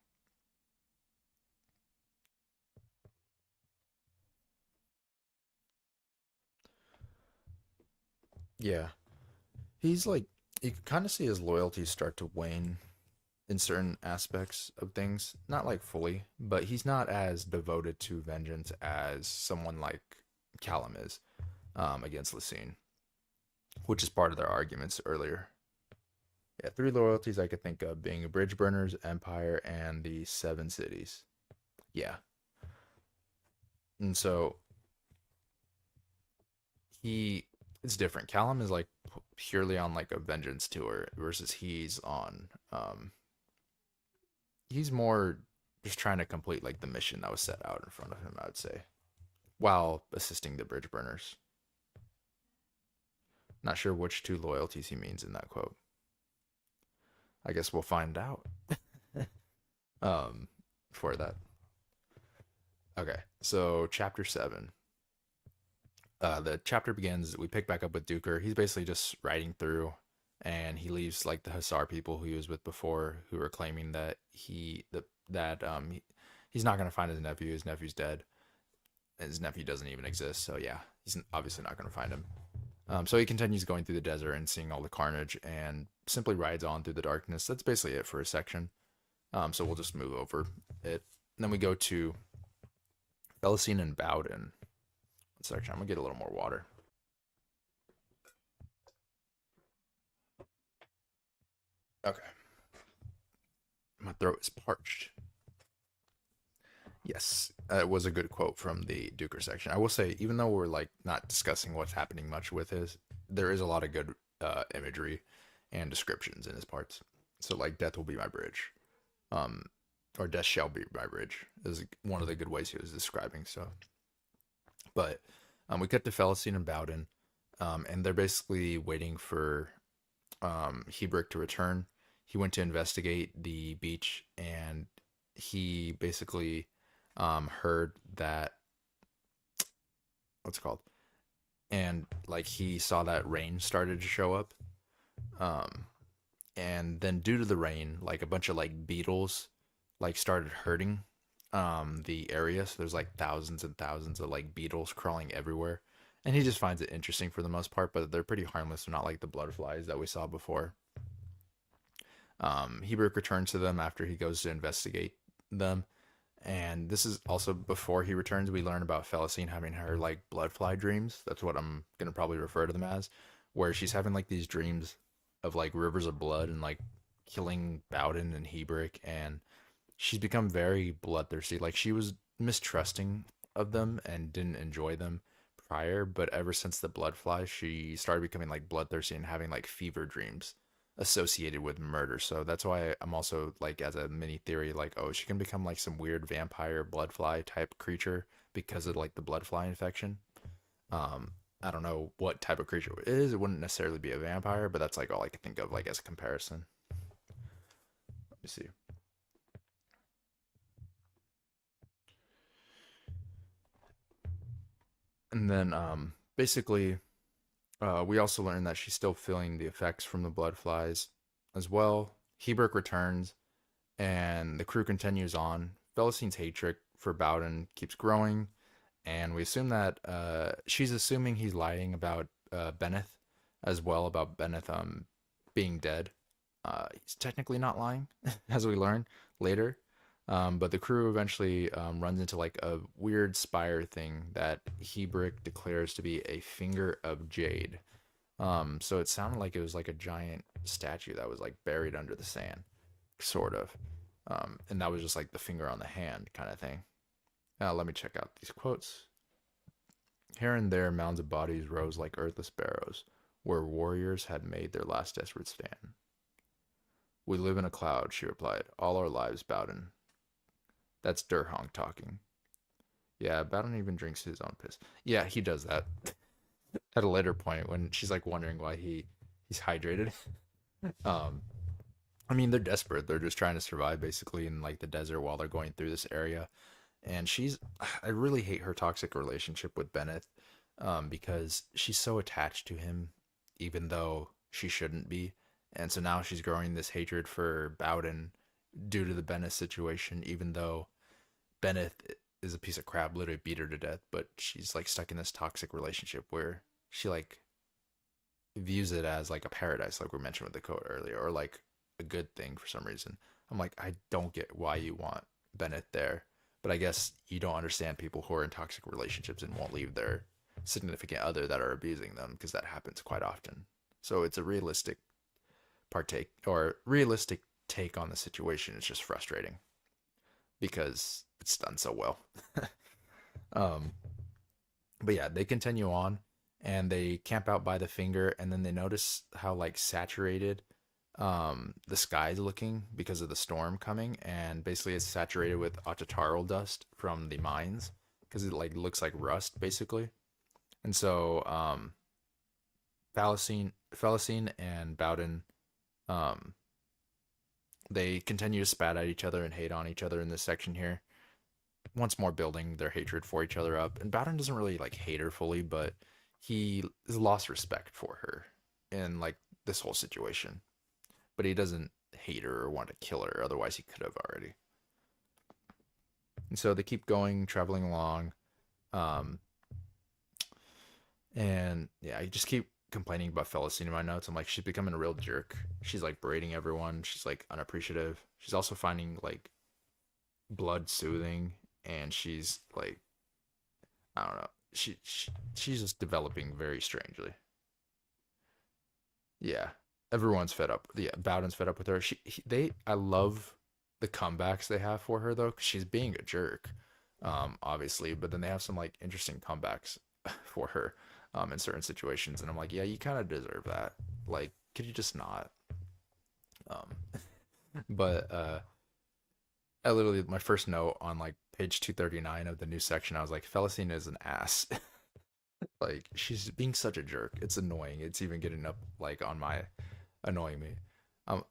Speaker 1: Yeah. He's like, you can kind of see his loyalties start to wane in certain aspects of things. Not like fully, but he's not as devoted to vengeance as someone like Callum is against Lucine, which is part of their arguments earlier. Yeah, three loyalties I could think of being Bridge Burners, Empire, and the Seven Cities. Yeah. And so he it's different. Callum is like purely on like a vengeance tour versus he's more just trying to complete like the mission that was set out in front of him, I would say, while assisting the bridge burners. Not sure which two loyalties he means in that quote. I guess we'll find out um for that. Okay, so chapter 7. The chapter begins. We pick back up with Duker. He's basically just riding through, and he leaves like the Hussar people who he was with before, who are claiming that he's not gonna find his nephew. His nephew's dead. His nephew doesn't even exist. So yeah, he's obviously not gonna find him. So he continues going through the desert and seeing all the carnage, and simply rides on through the darkness. That's basically it for a section. So we'll just move over it. And then we go to Felicine and Bowden section. I'm gonna get a little more water. Okay. My throat is parched. Yes, it was a good quote from the Duker section. I will say, even though we're like not discussing what's happening much with his, there is a lot of good imagery and descriptions in his parts. So like, death will be my bridge, um, or death shall be my bridge is one of the good ways he was describing. So, but we cut to Felicine and Bowden, and they're basically waiting for Hebrick to return. He went to investigate the beach, and he basically heard that, what's it called, and like he saw that rain started to show up, um, and then due to the rain, like a bunch of like beetles like started hurting the area. So there's like thousands and thousands of like beetles crawling everywhere. And he just finds it interesting for the most part, but they're pretty harmless. They're not like the blood flies that we saw before. Hebert returns to them after he goes to investigate them. And this is also before he returns, we learn about Felicine having her like blood fly dreams. That's what I'm gonna probably refer to them as, where she's having like these dreams of like rivers of blood and like killing Bowden and Hebert, and she's become very bloodthirsty. Like she was mistrusting of them and didn't enjoy them prior, but ever since the blood fly, she started becoming like bloodthirsty and having like fever dreams associated with murder. So that's why I'm also like as a mini theory, like, oh, she can become like some weird vampire blood fly type creature because of like the blood fly infection. I don't know what type of creature it is. It wouldn't necessarily be a vampire, but that's like all I can think of like as a comparison. Let me see. And then basically we also learned that she's still feeling the effects from the blood flies as well. Hebert returns and the crew continues on. Felicine's hatred for Bowden keeps growing, and we assume that she's assuming he's lying about Benneth as well, about Benneth being dead. He's technically not lying, as we learn later. But the crew eventually runs into like a weird spire thing that Hebert declares to be a finger of jade. So it sounded like it was like a giant statue that was like buried under the sand, sort of. And that was just like the finger on the hand kind of thing. Let me check out these quotes. Here and there, mounds of bodies rose like earthless barrows, where warriors had made their last desperate stand. We live in a cloud, she replied, all our lives, Bowden. That's Durhong talking. Yeah, Bowden even drinks his own piss. Yeah, he does that at a later point when she's like wondering why he's hydrated. Um, I mean, they're desperate. They're just trying to survive basically in like the desert while they're going through this area. And I really hate her toxic relationship with Bennett, because she's so attached to him, even though she shouldn't be. And so now she's growing this hatred for Bowden due to the Bennett situation, even though Bennett is a piece of crap, literally beat her to death. But she's like stuck in this toxic relationship where she like views it as like a paradise, like we mentioned with the quote earlier, or like a good thing for some reason. I'm like, I don't get why you want Bennett there, but I guess you don't understand people who are in toxic relationships and won't leave their significant other that are abusing them, because that happens quite often. So it's a realistic take on the situation. It's just frustrating because it's done so well. um, but yeah, they continue on and they camp out by the finger, and then they notice how like saturated the sky's looking because of the storm coming, and basically it's saturated with Octataral dust from the mines because it like looks like rust basically. And so Felicine and Bowden, um, they continue to spat at each other and hate on each other in this section here. Once more building their hatred for each other up. And Bowden doesn't really like hate her fully, but he has lost respect for her in like this whole situation. But he doesn't hate her or want to kill her, otherwise he could have already. And so they keep going, traveling along. Um, and yeah, I just keep complaining about Felicine in my notes. I'm like, she's becoming a real jerk. She's like berating everyone. She's like unappreciative. She's also finding like blood soothing, and she's like, I don't know. She's just developing very strangely. Yeah, everyone's fed up. Yeah, Bowden's fed up with her. I love the comebacks they have for her though, because she's being a jerk, obviously. But then they have some like interesting comebacks for her, in certain situations, and I'm like, yeah, you kind of deserve that. Like, could you just not? Um, but I literally my first note on like page 239 of the new section, I was like, Felicine is an ass. Like she's being such a jerk. It's annoying. It's even getting up like on my annoying me.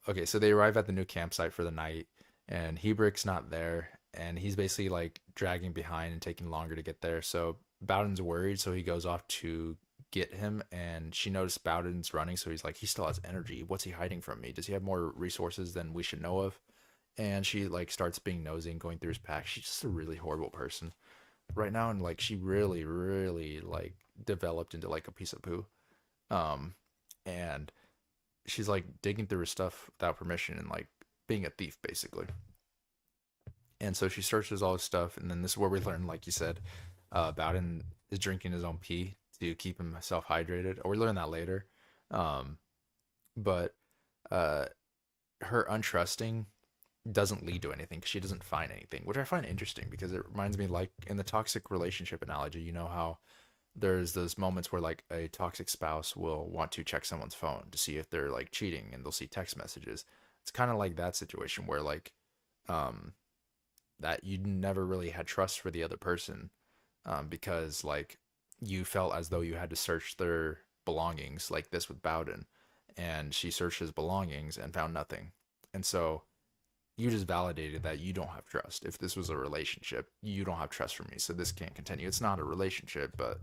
Speaker 1: Okay, so they arrive at the new campsite for the night, and Hebrick's not there, and he's basically like dragging behind and taking longer to get there. So Bowden's worried, so he goes off to get him, and she noticed Bowden's running, so he's like, he still has energy. What's he hiding from me? Does he have more resources than we should know of? and she like starts being nosy and going through his pack. She's just a really horrible person right now, and like she really, really like developed into like a piece of poo. Um, and she's like digging through his stuff without permission and like being a thief basically. And so she searches all his stuff, and then this is where we learn, like you said, Bowden is drinking his own pee to keep himself hydrated. Or we learn that later. Um, but uh, her untrusting doesn't lead to anything because she doesn't find anything, which I find interesting because it reminds me, like in the toxic relationship analogy, you know how there's those moments where like a toxic spouse will want to check someone's phone to see if they're like cheating, and they'll see text messages. It's kind of like that situation where like um that you never really had trust for the other person, because like you felt as though you had to search their belongings, like this with Bowden, and she searched his belongings and found nothing. And so you just validated that you don't have trust. If this was a relationship, you don't have trust for me, so this can't continue. It's not a relationship, but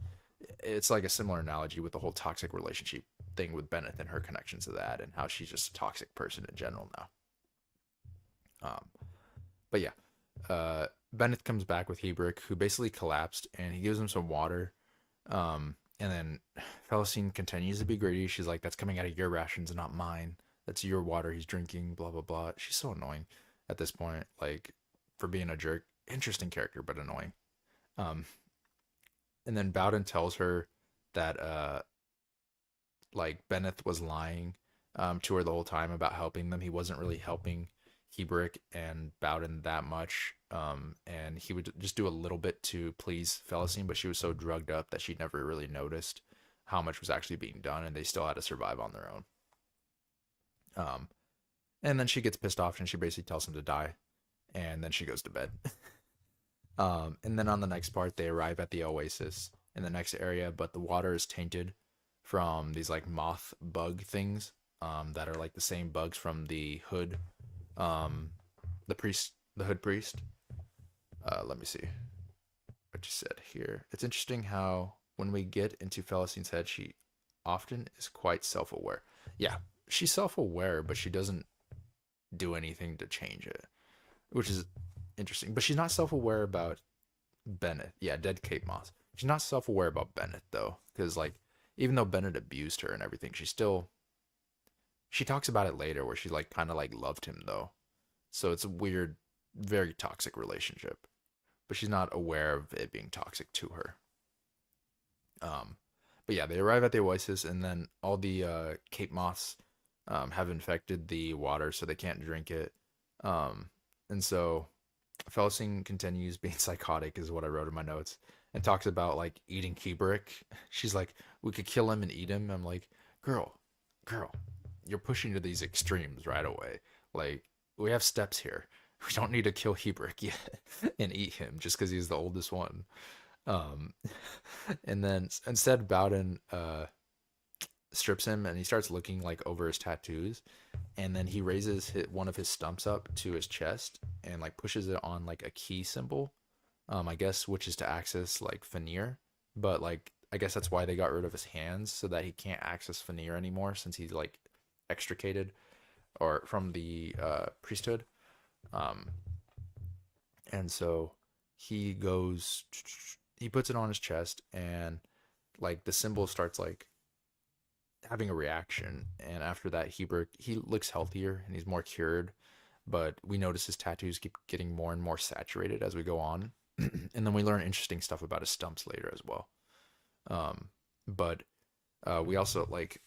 Speaker 1: it's like a similar analogy with the whole toxic relationship thing with Bennett and her connections to that, and how she's just a toxic person in general now. Um, but yeah, Bennett comes back with Hebrick, who basically collapsed, and he gives him some water. And then Felicine continues to be greedy. She's like, "That's coming out of your rations and not mine. That's your water he's drinking." Blah blah blah. She's so annoying at this point, like for being a jerk. Interesting character, but annoying. Um, and then Bowden tells her that like Bennett was lying to her the whole time about helping them. He wasn't really helping Hebrick and Bowden that much. And he would just do a little bit to please Felicine, but she was so drugged up that she never really noticed how much was actually being done, and they still had to survive on their own. Um, and then she gets pissed off and she basically tells him to die, and then she goes to bed. And then on the next part, they arrive at the oasis in the next area, but the water is tainted from these like moth bug things, that are like the same bugs from the hood, um, the hood priest. Let me see what you said here. It's interesting how when we get into Felicine's head, she often is quite self-aware. Yeah, she's self-aware, but she doesn't do anything to change it, which is interesting. But she's not self-aware about Bennett. Yeah, dead Kate Moss. She's not self-aware about Bennett though, because like even though Bennett abused her and everything, she talks about it later where she like kind of like loved him though. So it's a weird, very toxic relationship, but she's not aware of it being toxic to her. Um, but yeah, they arrive at the oasis, and then all the Cape moths have infected the water, so they can't drink it. And so Felicine continues being psychotic, is what I wrote in my notes, and talks about like eating Kubrick. She's like, "We could kill him and eat him." I'm like, "Girl, girl, you're pushing to these extremes right away. Like, we have steps here. We don't need to kill Hebrew yet and eat him just because he's the oldest one." Um, and then instead, Bowden strips him, and he starts looking like over his tattoos, and then he raises one of his stumps up to his chest and like pushes it on like a key symbol, I guess, which is to access like Fanir. But like I guess that's why they got rid of his hands, so that he can't access Fanir anymore, since he's like extricated or from the priesthood. Um, and so he goes, he puts it on his chest, and like the symbol starts like having a reaction. And after that, he looks healthier and he's more cured. But we notice his tattoos keep getting more and more saturated as we go on. And then we learn interesting stuff about his stumps later as well. But we also like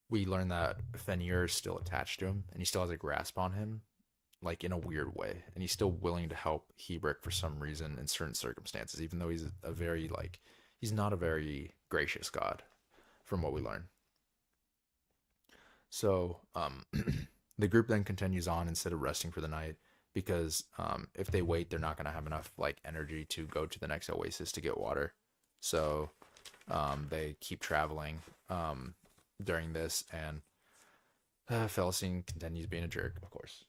Speaker 1: we learn that Fenrir is still attached to him, and he still has a grasp on him, like in a weird way, and he's still willing to help Hebrew for some reason in certain circumstances, even though he's not a very gracious god, from what we learn. So the group then continues on instead of resting for the night, because if they wait, they're not gonna have enough like energy to go to the next oasis to get water. So they keep traveling during this, and Felicine continues being a jerk, of course.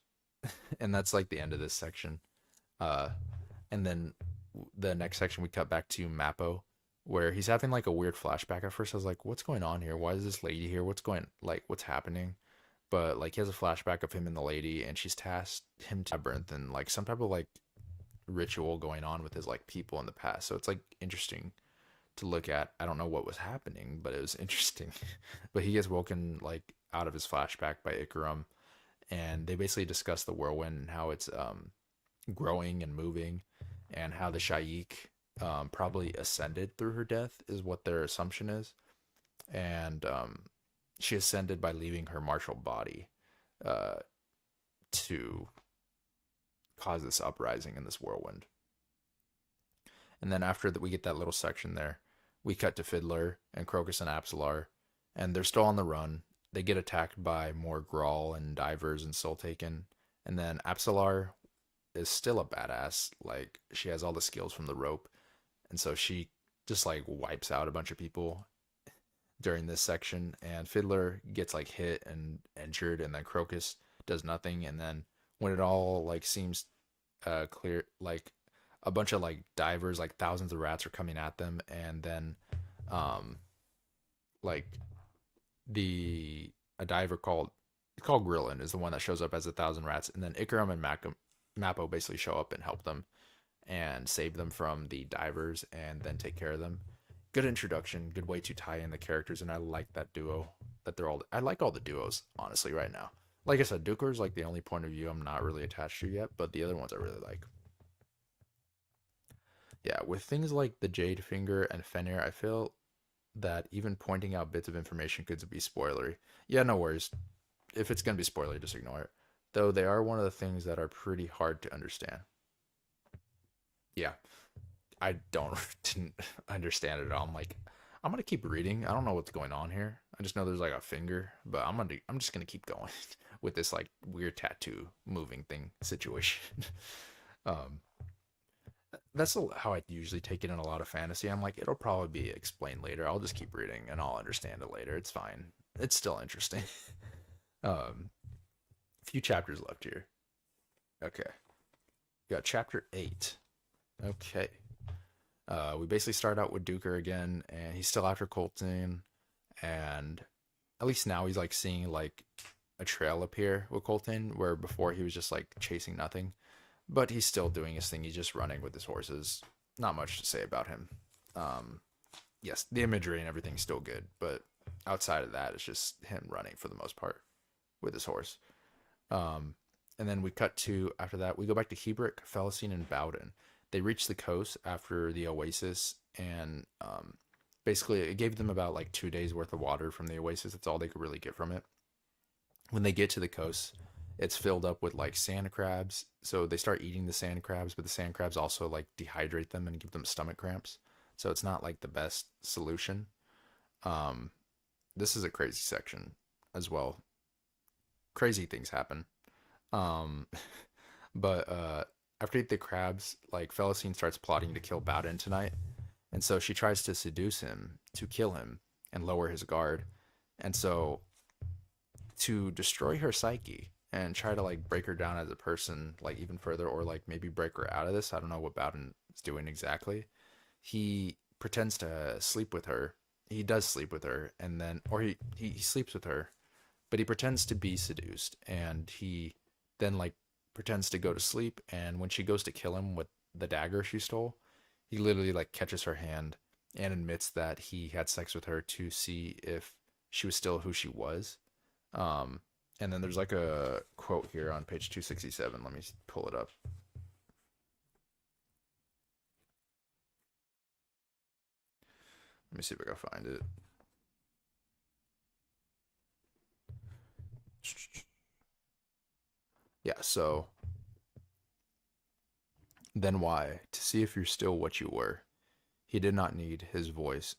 Speaker 1: And that's like the end of this section. Uh, and then the next section, we cut back to Mappo, where he's having like a weird flashback. At first, I was like, "What's going on here? Why is this lady here? What's happening?" But like he has a flashback of him and the lady, and she's tasked him to labyrinth and like some type of like ritual going on with his like people in the past. So it's like interesting to look at. I don't know what was happening, but it was interesting. But he gets woken like out of his flashback by Ikarum, and they basically discuss the whirlwind and how it's growing and moving, and how the Shaik probably ascended through her death is what their assumption is, and she ascended by leaving her martial body uh, to cause this uprising in this whirlwind. And then after that, we get that little section there. We cut to Fiddler and Crocus and Apsalar, and they're still on the run. They get attacked by more Grawl and Divers and Soul Taken. And then Apsalar is still a badass. Like, she has all the skills from the rope. And so she just, like, wipes out a bunch of people during this section. And Fiddler gets, like, hit and injured. And then Crocus does nothing. And then when it all, like, seems clear, like, a bunch of like divers, like thousands of rats are coming at them, and then um like the a diver called it's called Grillin is the one that shows up as 1,000 rats, and then Ikarum and Mappo basically show up and help them and save them from the divers and then take care of them. Good introduction, good way to tie in the characters, and I like that duo. That they're all I like all the duos honestly right now. Like I said, Duker's like the only point of view I'm not really attached to yet, but the other ones I really like. Yeah, with things like the Jade Finger and Fenrir, I feel that even pointing out bits of information could be spoilery. Yeah, no worries. If it's gonna be spoilery, just ignore it. Though they are one of the things that are pretty hard to understand. Yeah, I don't didn't understand it at all. I'm like, I'm gonna keep reading. I don't know what's going on here. I just know there's like a finger, but I'm just gonna keep going with this like weird tattoo moving thing situation. um, that's how I usually take it in a lot of fantasy. I'm like, it'll probably be explained later. I'll just keep reading and I'll understand it later. It's fine. It's still interesting. um, a few chapters left here. Okay, got chapter 8. Okay, we basically start out with Duker again, and he's still after Colton, and at least now he's like seeing like a trail appear with Colton, where before he was just like chasing nothing. But he's still doing his thing. He's just running with his horses. Not much to say about him. Um, yes, the imagery and everything's still good, but outside of that, it's just him running for the most part with his horse. Um, and then we cut to after that, we go back to Hebrick, Felicine, and Bowden. They reach the coast after the oasis, and basically it gave them about like 2 days worth of water from the oasis. That's all they could really get from it. When they get to the coast, it's filled up with like sand crabs. So they start eating the sand crabs, but the sand crabs also like dehydrate them and give them stomach cramps. So it's not like the best solution. Um, this is a crazy section as well. Crazy things happen. Um, but after you eat the crabs, like Felicine starts plotting to kill Bowden tonight, and so she tries to seduce him to kill him and lower his guard. And so to destroy her psyche and try to like break her down as a person like even further, or like maybe break her out of this, I don't know what Bowden is doing exactly. He pretends to sleep with her. He does sleep with her, and then or he sleeps with her, but he pretends to be seduced, and he then like pretends to go to sleep, and when she goes to kill him with the dagger she stole, he literally like catches her hand and admits that he had sex with her to see if she was still who she was. um and then there's like a quote here on page 267. Let me pull it up. Let me see if I can find it. Yeah, so then why? To see if you're still what you were. He did not need his voice.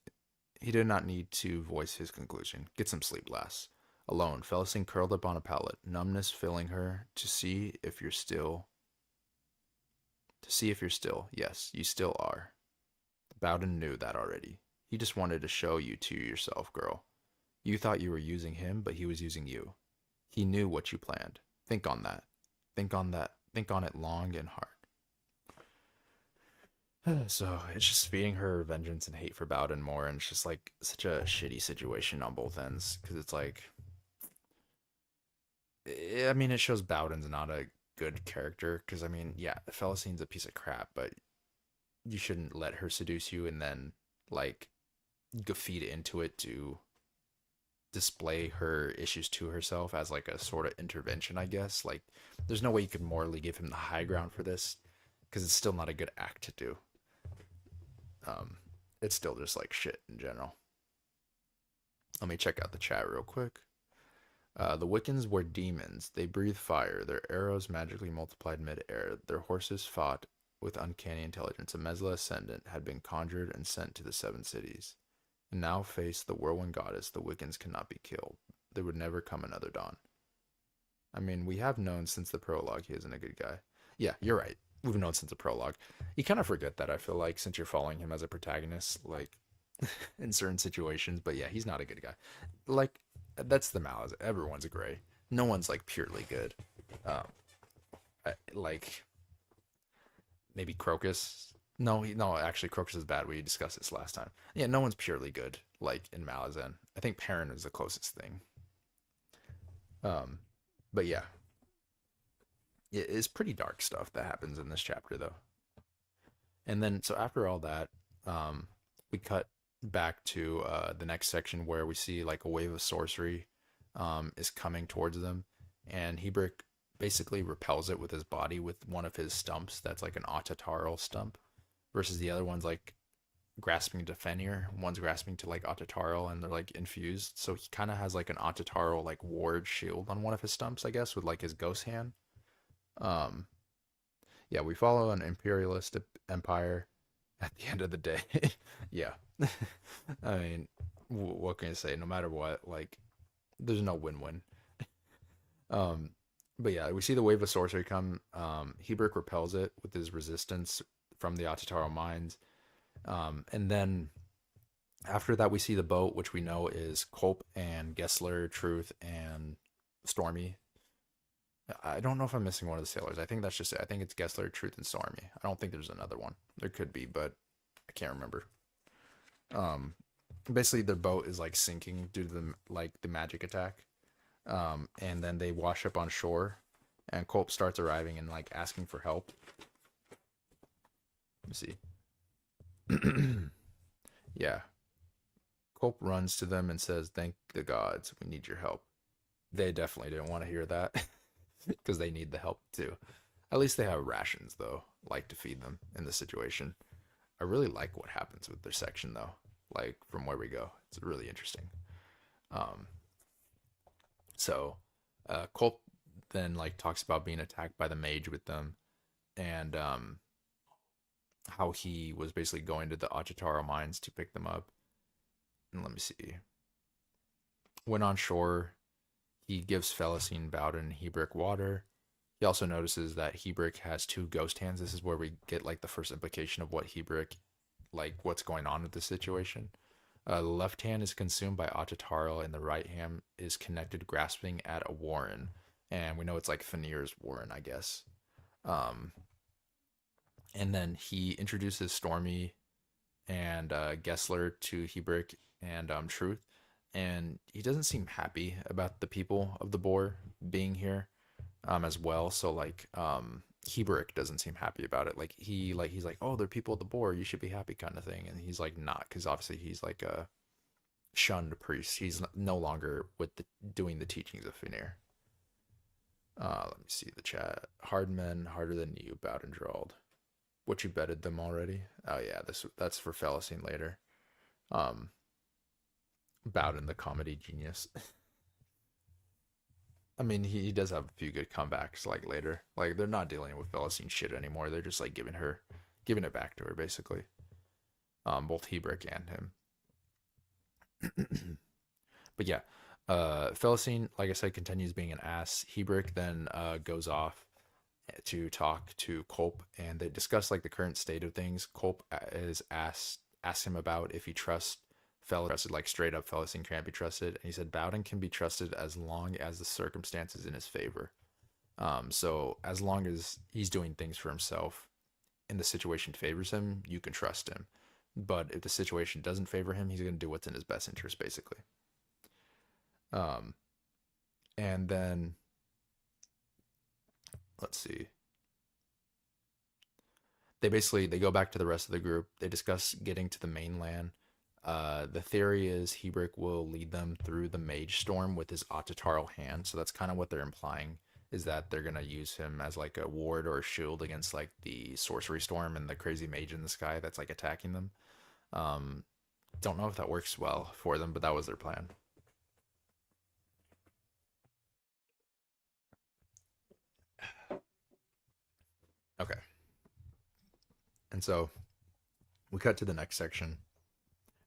Speaker 1: He did not need to voice his conclusion. Get some sleep, lass. Alone, Felicine curled up on a pallet, numbness filling her. To see if you're still. To see if you're still. Yes, you still are. Bowden knew that already. He just wanted to show you to yourself, girl. You thought you were using him, but he was using you. He knew what you planned. Think on that. Think on that. Think on it long and hard. So it's just feeding her vengeance and hate for Bowden more, and it's just like such a shitty situation on both ends, because it's like I mean, it shows Bowden's not a good character because I mean, yeah, Felicine's a piece of crap, but you shouldn't let her seduce you and then like go feed into it to display her issues to herself as like a sort of intervention, I guess. Like, there's no way you could morally give him the high ground for this because it's still not a good act to do. Um, it's still just like shit in general. Let me check out the chat real quick. The Wiccans were demons. They breathed fire. Their arrows magically multiplied mid-air. Their horses fought with uncanny intelligence. A Mesla ascendant had been conjured and sent to the seven cities. And now face the Whirlwind goddess. The Wiccans cannot be killed. There would never come another dawn. I mean, we have known since the prologue he isn't a good guy. Yeah, you're right. We've known since the prologue. You kind of forget that, I feel like, since you're following him as a protagonist, like, in certain situations. But yeah, he's not a good guy. Like, that's the Malazan. Everyone's a gray. No one's, like, purely good. Um, like, maybe Crocus. No, actually, Crocus is bad. We discussed this last time. Yeah, no one's purely good, like, in Malazan. I think Perrin is the closest thing. Um, but yeah, it is pretty dark stuff that happens in this chapter, though. And then, so after all that, we cut back to the next section where we see like a wave of sorcery is coming towards them, and Hebrew basically repels it with his body with one of his stumps that's like an Otataral stump, versus the other one's like grasping to Fenrir. One's grasping to like Otataral, and they're like infused. So he kind of has like an Otataral like ward shield on one of his stumps, I guess, with like his ghost hand. Um, yeah, we follow an imperialist empire at the end of the day. Yeah. I mean, what can I say? No matter what, like, there's no win-win. Um, but yeah, we see the wave of sorcery come. Hebrew repels it with his resistance from the Atataro mines. And then after that, we see the boat, which we know is Culp and Gessler, Truth, and Stormy. I don't know if I'm missing one of the sailors. I think that's just it. I think it's Gessler, Truth, and Stormy. I don't think there's another one. There could be, but I can't remember. Um, Basically, their boat is like sinking due to the magic attack. And then they wash up on shore, and Culp starts arriving and like asking for help. Let me see. Yeah, Culp runs to them and says, "Thank the gods, we need your help." They definitely didn't want to hear that because they need the help too. At least they have rations though, like to feed them in the situation. I really like what happens with their section though. Like from where we go, it's really interesting. Um, so Culp then like talks about being attacked by the mage with them, and how he was basically going to the Achitara mines to pick them up. And let me see. When on shore, he gives Felicine, Bowden, and Hebrick water. He also notices that Hebrick has two ghost hands. This is where we get like the first implication of what Hebrick, like what's going on with the situation. The left hand is consumed by Atatarl, and the right hand is connected, grasping at a warren. And we know it's like Fenrir's warren, I guess. Um, and then he introduces Stormy and Gessler to Hebrick and Truth. And he doesn't seem happy about the people of the boar being here as well. So like Hebrick doesn't seem happy about it. He's like, oh, they're people of the boar, you should be happy, kind of thing. And he's like, not, because obviously he's like a shunned priest. He's no longer with doing the teachings of Finir. Let me see the chat. Hard men, harder than you, Bowden drawled. What, you betted them already? Oh yeah, that's for Felicine later. Um, Bowden, the comedy genius. I mean, he does have a few good comebacks like later. Like they're not dealing with Felicine shit anymore. They're just like giving it back to her basically. Both Hebrick and him. But yeah, Felicine, like I said, continues being an ass. Hebrick then goes off to talk to Culp, and they discuss like the current state of things. Culp is asks him about if he trusts trusted, like straight up Felicine can't be trusted, and he said Bowden can be trusted as long as the circumstances in his favor. So as long as he's doing things for himself and the situation favors him, you can trust him. But if the situation doesn't favor him, he's going to do what's in his best interest, basically. And then let's see. They go back to the rest of the group. They discuss getting to the mainland. The theory is Hebrew will lead them through the mage storm with his Otataral hand. So that's kind of what they're implying, is that they're gonna use him as like a ward or a shield against like the sorcery storm and the crazy mage in the sky that's like attacking them. Um, don't know if that works well for them, but that was their plan. Okay, and so we cut to the next section,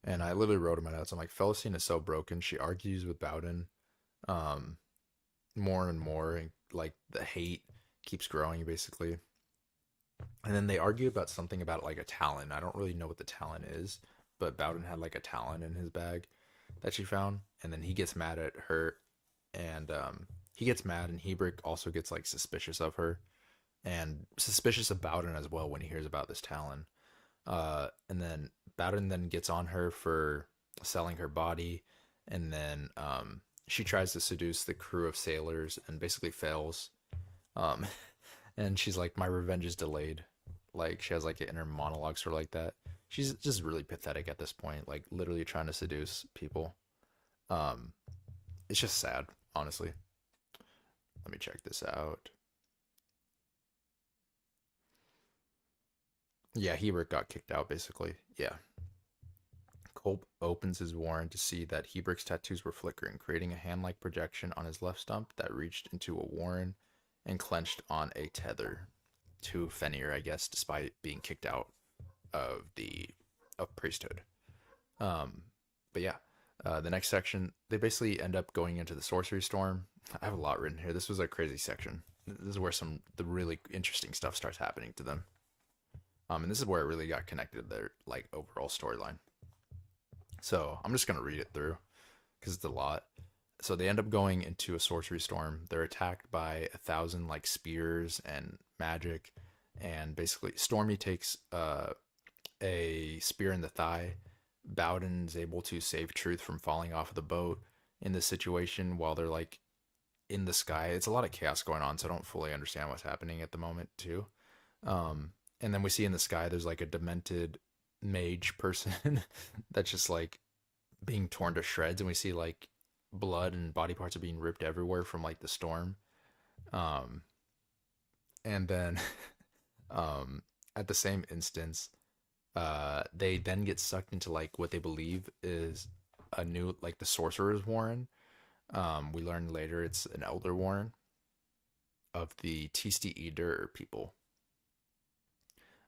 Speaker 1: and I literally wrote in my notes. I'm like, Felicine is so broken. She argues with Bowden, um, more and more, and like the hate keeps growing basically. And then they argue about something about like a talent. I don't really know what the talent is, but Bowden had like a talent in his bag that she found, and then he gets mad at her, and he gets mad, and Hebrick also gets like suspicious of her, and suspicious of Bowden as well when he hears about this talent. And then Bowden then gets on her for selling her body, and then she tries to seduce the crew of sailors and basically fails. Um, and she's like, "My revenge is delayed." Like she has like an inner monologue sort of like that. She's just really pathetic at this point, like literally trying to seduce people. Um, it's just sad, honestly. Let me check this out. Yeah, Hebert got kicked out basically. Yeah. Culp opens his warren to see that Hebert's tattoos were flickering, creating a hand-like projection on his left stump that reached into a warren and clenched on a tether to Fenrir, I guess, despite being kicked out of the of priesthood. Um, but yeah, the next section, they basically end up going into the sorcery storm. I have a lot written here. This was a crazy section. This is where some the really interesting stuff starts happening to them. And this is where it really got connected to their like overall storyline. So I'm just gonna read it through because it's a lot. So they end up going into a sorcery storm. They're attacked by 1,000 like spears and magic, and basically Stormy takes a spear in the thigh. Bowden's able to save Truth from falling off of the boat in this situation while they're like in the sky. It's a lot of chaos going on, so I don't fully understand what's happening at the moment too. And then we see in the sky there's like a demented mage person that's just like being torn to shreds, and we see like blood and body parts are being ripped everywhere from like the storm. Um, and then um, at the same instance, they then get sucked into like what they believe is a new like the sorcerer's warren. We learn later it's an elder warren of the Tisti Eater people.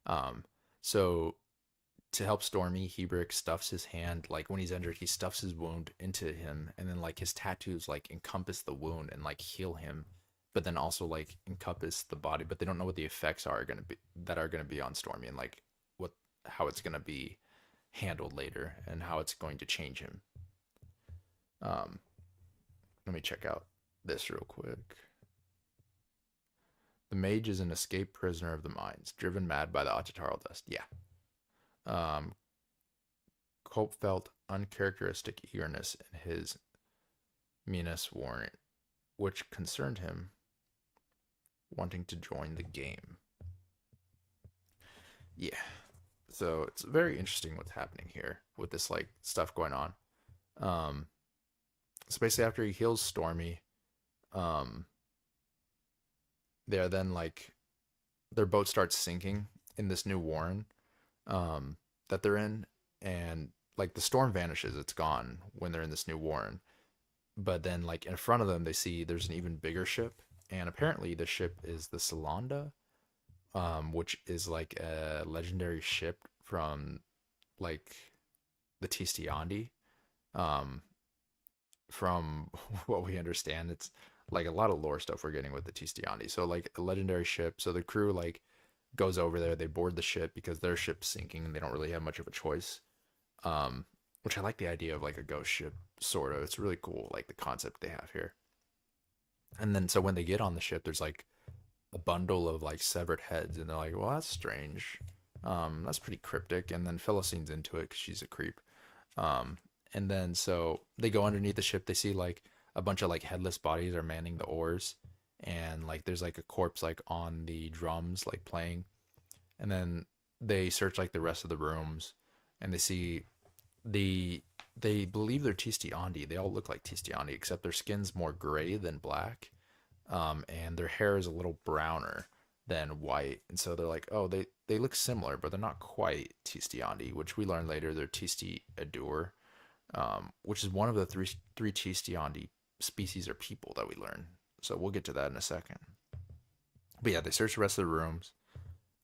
Speaker 1: Um, so to help Stormy, Hebrick stuffs his hand like when he's injured, he stuffs his wound into him, and then like his tattoos like encompass the wound and like heal him, but then also like encompass the body. But they don't know what the effects are gonna be that are gonna be on Stormy, and like what how it's gonna be handled later and how it's going to change him. Um, let me check out this real quick. The mage is an escaped prisoner of the mines, driven mad by the Achitaral dust. Yeah. Um, Cope felt uncharacteristic eagerness in his Minas warrant, which concerned him, wanting to join the game. Yeah. So it's very interesting what's happening here with this like stuff going on. Um, so basically after he heals Stormy, um, they're then like their boat starts sinking in this new warren that they're in, and like the storm vanishes, it's gone when they're in this new warren. But then like in front of them, they see there's an even bigger ship, and apparently the ship is the Salanda, which is like a legendary ship from like the Tistiandi. Um, from what we understand, it's like a lot of lore stuff we're getting with the Tistiandi. So like a legendary ship. So the crew like goes over there, they board the ship because their ship's sinking and they don't really have much of a choice. Which I like the idea of like a ghost ship, sort of. It's really cool, like the concept they have here. And then so when they get on the ship, there's like a bundle of like severed heads, and they're like, "Well, that's strange. That's pretty cryptic." And then Philistines into it because she's a creep. Um, and then so they go underneath the ship. They see like a bunch of like headless bodies are manning the oars, and like there's like a corpse like on the drums like playing, and then they search like the rest of the rooms, and they see the they believe they're Tistiandi. They all look like Tistiandi, except their skin's more gray than black, and their hair is a little browner than white. And so they're like, oh, they look similar, but they're not quite Tistiandi, which we learn later they're Tisti Adur, which is one of the three Tistiandi species or people that we learn. So we'll get to that in a second. But yeah, they search the rest of the rooms.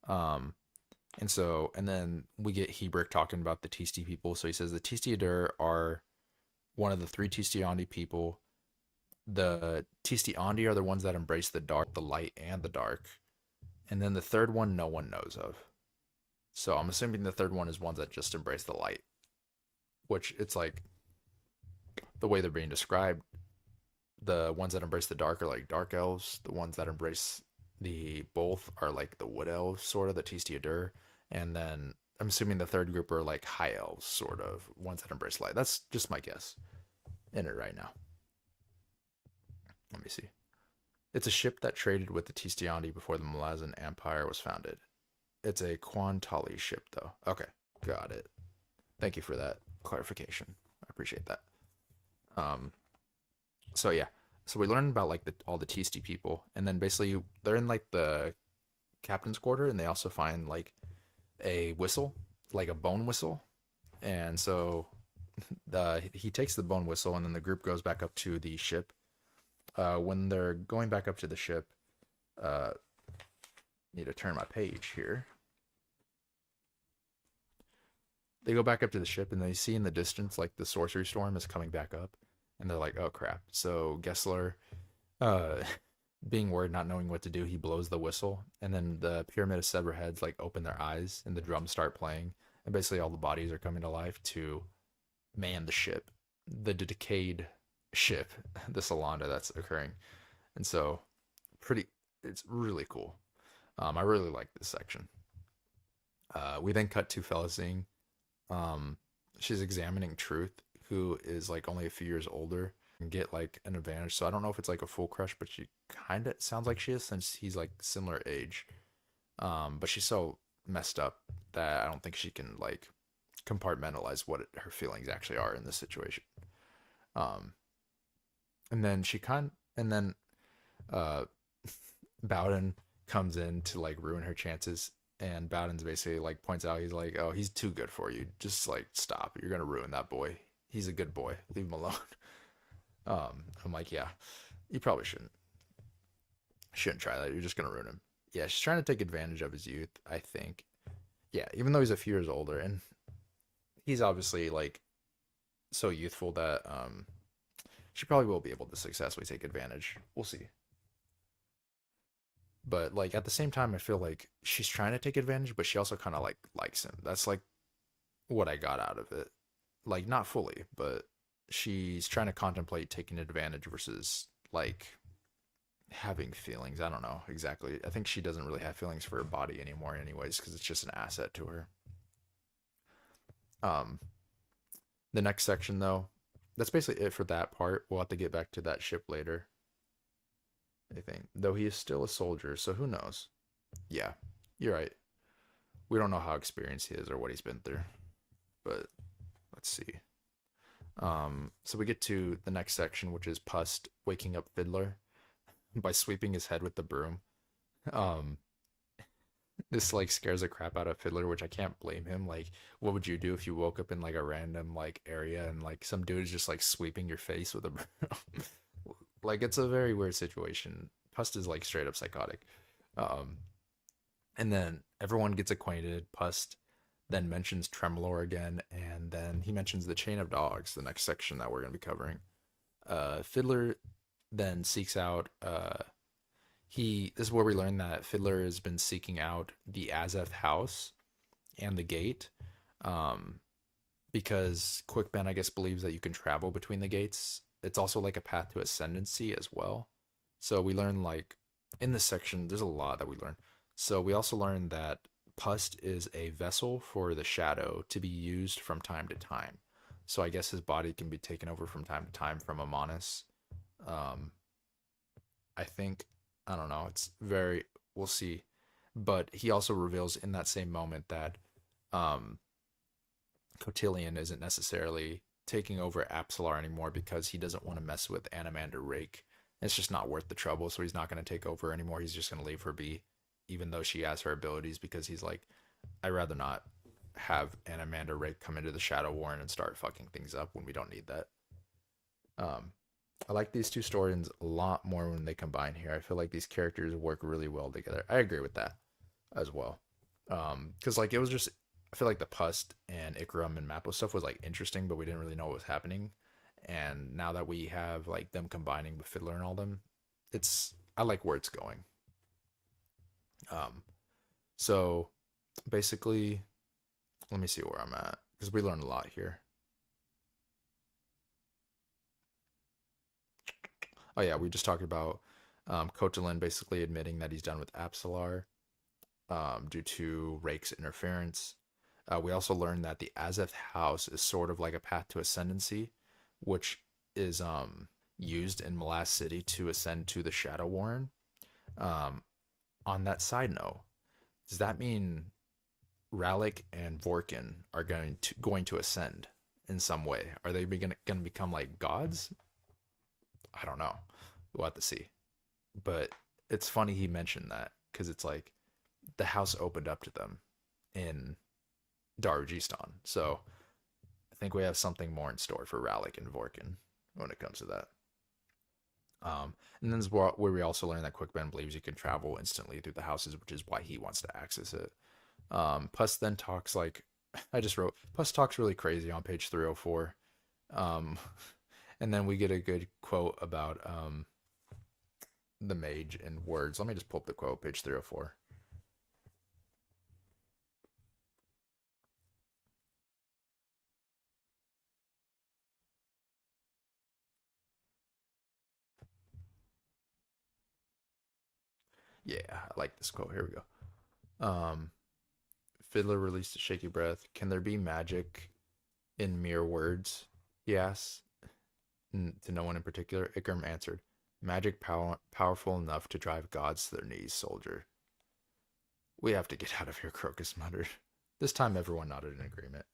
Speaker 1: Um, and then we get Hebrew talking about the Tisti people. So he says the Tisti Adur are one of the three Tistiandi people. The Tistiandi are the ones that embrace the dark, the light, and the dark. And then the third one, no one knows of. So I'm assuming the third one is ones that just embrace the light, which it's like the way they're being described. The ones that embrace the dark are like dark elves. The ones that embrace the both are like the wood elves, sort of the Tistiadur. And then I'm assuming the third group are like high elves, sort of ones that embrace light. That's just my guess in it right now. Let me see. It's a ship that traded with the Tistiandi before the Malazan Empire was founded. It's a Quantali ship, though. Okay, got it. Thank you for that clarification. I appreciate that. Um, so yeah, so we learned about like all the Tisti people, and then basically they're in like the captain's quarter, and they also find like a whistle, like a bone whistle, and so he takes the bone whistle, and then the group goes back up to the ship. When they're going back up to the ship, uh, need to turn my page here. They go back up to the ship and they see in the distance like the sorcery storm is coming back up, and they're like, "Oh crap!" So Gessler, uh, being worried, not knowing what to do, he blows the whistle, and then the pyramid of severed heads like open their eyes, and the drums start playing, and basically all the bodies are coming to life to man the ship, the decayed ship, the Solanda that's occurring, and so pretty, it's really cool. I really like this section. We then cut to Felicing. Um, she's examining Truth, who is like only a few years older, and get like an advantage. So I don't know if it's like a full crush, but she kind of sounds like she is since he's like similar age. But she's so messed up that I don't think she can like compartmentalize what her feelings actually are in this situation. Um, and then and then uh, Bowden comes in to like ruin her chances, and Bowden's basically like points out, he's like, "Oh, he's too good for you. Just like stop. You're gonna ruin that boy. He's a good boy. Leave him alone." I'm like, yeah, you probably shouldn't try that. You're just gonna ruin him. Yeah, she's trying to take advantage of his youth, I think. Yeah, even though he's a few years older, and he's obviously like so youthful that she probably will be able to successfully take advantage. We'll see. But like at the same time, I feel like she's trying to take advantage, but she also kind of like likes him. That's like what I got out of it. Like not fully, but she's trying to contemplate taking advantage versus like having feelings. I don't know exactly. I think she doesn't really have feelings for her body anymore, anyways, because it's just an asset to her. Um, the next section though, that's basically it for that part. We'll have to get back to that ship later. I think, though he is still a soldier, so who knows? Yeah, you're right. We don't know how experienced he is or what he's been through, but let's see. So we get to the next section, which is Pust waking up Fiddler by sweeping his head with the broom. Um, this like scares the crap out of Fiddler, which I can't blame him. Like, what would you do if you woke up in like a random like area and like some dude is just like sweeping your face with a broom? Like, it's a very weird situation. Pust is like straight up psychotic. Um, and then everyone gets acquainted. Pust then mentions Tremolor again, and then he mentions the chain of dogs, the next section that we're going to be covering. Fiddler then seeks out. This is where we learn that Fiddler has been seeking out the Azeth house and the gate, um, because Quickben, I guess, believes that you can travel between the gates. It's also like a path to ascendancy as well. So we learn like in this section, there's a lot that we learn. So we also learn that Pust is a vessel for the shadow to be used from time to time. So I guess his body can be taken over from time to time from Amonis. Um, I think I don't know. It's very, we'll see. But he also reveals in that same moment that um, Cotillion isn't necessarily taking over Apsalar anymore because he doesn't want to mess with Animander Rake. It's just not worth the trouble, so he's not going to take over anymore. He's just going to leave her be, even though she has her abilities, because he's like, I'd rather not have Animander Rake come into the Shadow Warren and start fucking things up when we don't need that. Um, I like these two stories a lot more when they combine here. I feel like these characters work really well together. I agree with that as well. Because like it was just, I feel like the Pust and Ikram and Mappo stuff was like interesting, but we didn't really know what was happening. And now that we have like them combining with Fiddler and all them, it's I like where it's going. Um, so basically, let me see where I'm at because we learned a lot here. Oh yeah, we just talked about Kotalin basically admitting that he's done with Apsalar due to Rake's interference. We also learned that the Azeth house is sort of like a path to ascendancy, which is used in Malaz City to ascend to the Shadow Warren. Um, on that side note, does that mean Ralik and Vorkin are going to ascend in some way? Are they going to become like gods? I don't know. We'll have to see. But it's funny he mentioned that because it's like the house opened up to them in Darujistan. So I think we have something more in store for Ralik and Vorkin when it comes to that. And then this where we also learn that Quickbend believes you can travel instantly through the houses, which is why he wants to access it. Puss then talks like I just wrote. Puss talks really crazy on page 304. Um, and then we get a good quote about the mage in words. Let me just pull up the quote, page 304. Yeah, I like this quote. Here we go. Fiddler released a shaky breath. Can there be magic in mere words? He asked, to no one in particular. Ikram answered, magic powerful enough to drive gods to their knees, soldier. We have to get out of here, Crocus muttered. This time everyone nodded in agreement.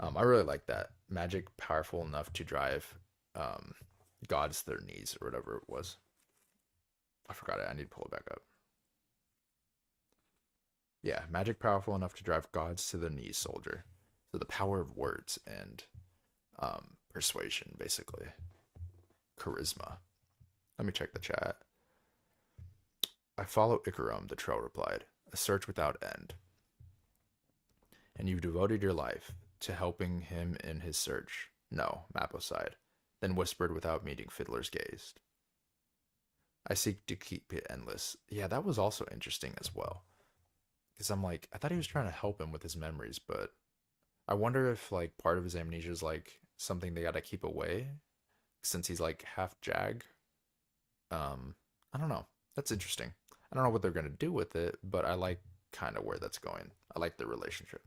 Speaker 1: I really like that. Magic powerful enough to drive um, gods to their knees, or whatever it was. I forgot it. I need to pull it back up. Yeah, magic powerful enough to drive gods to their knees, soldier. So the power of words and persuasion, basically. Charisma. Let me check the chat. I follow Ikarum, the trail replied. A search without end. And you've devoted your life to helping him in his search. No, Mappo sighed, then whispered without meeting Fiddler's gaze. I seek to keep it endless. Yeah, that was also interesting as well. Because I'm like, I thought he was trying to help him with his memories, but I wonder if like part of his amnesia is like something they gotta keep away since he's like half Jag. Um, I don't know. That's interesting. I don't know what they're gonna do with it, but I like kind of where that's going. I like the relationship.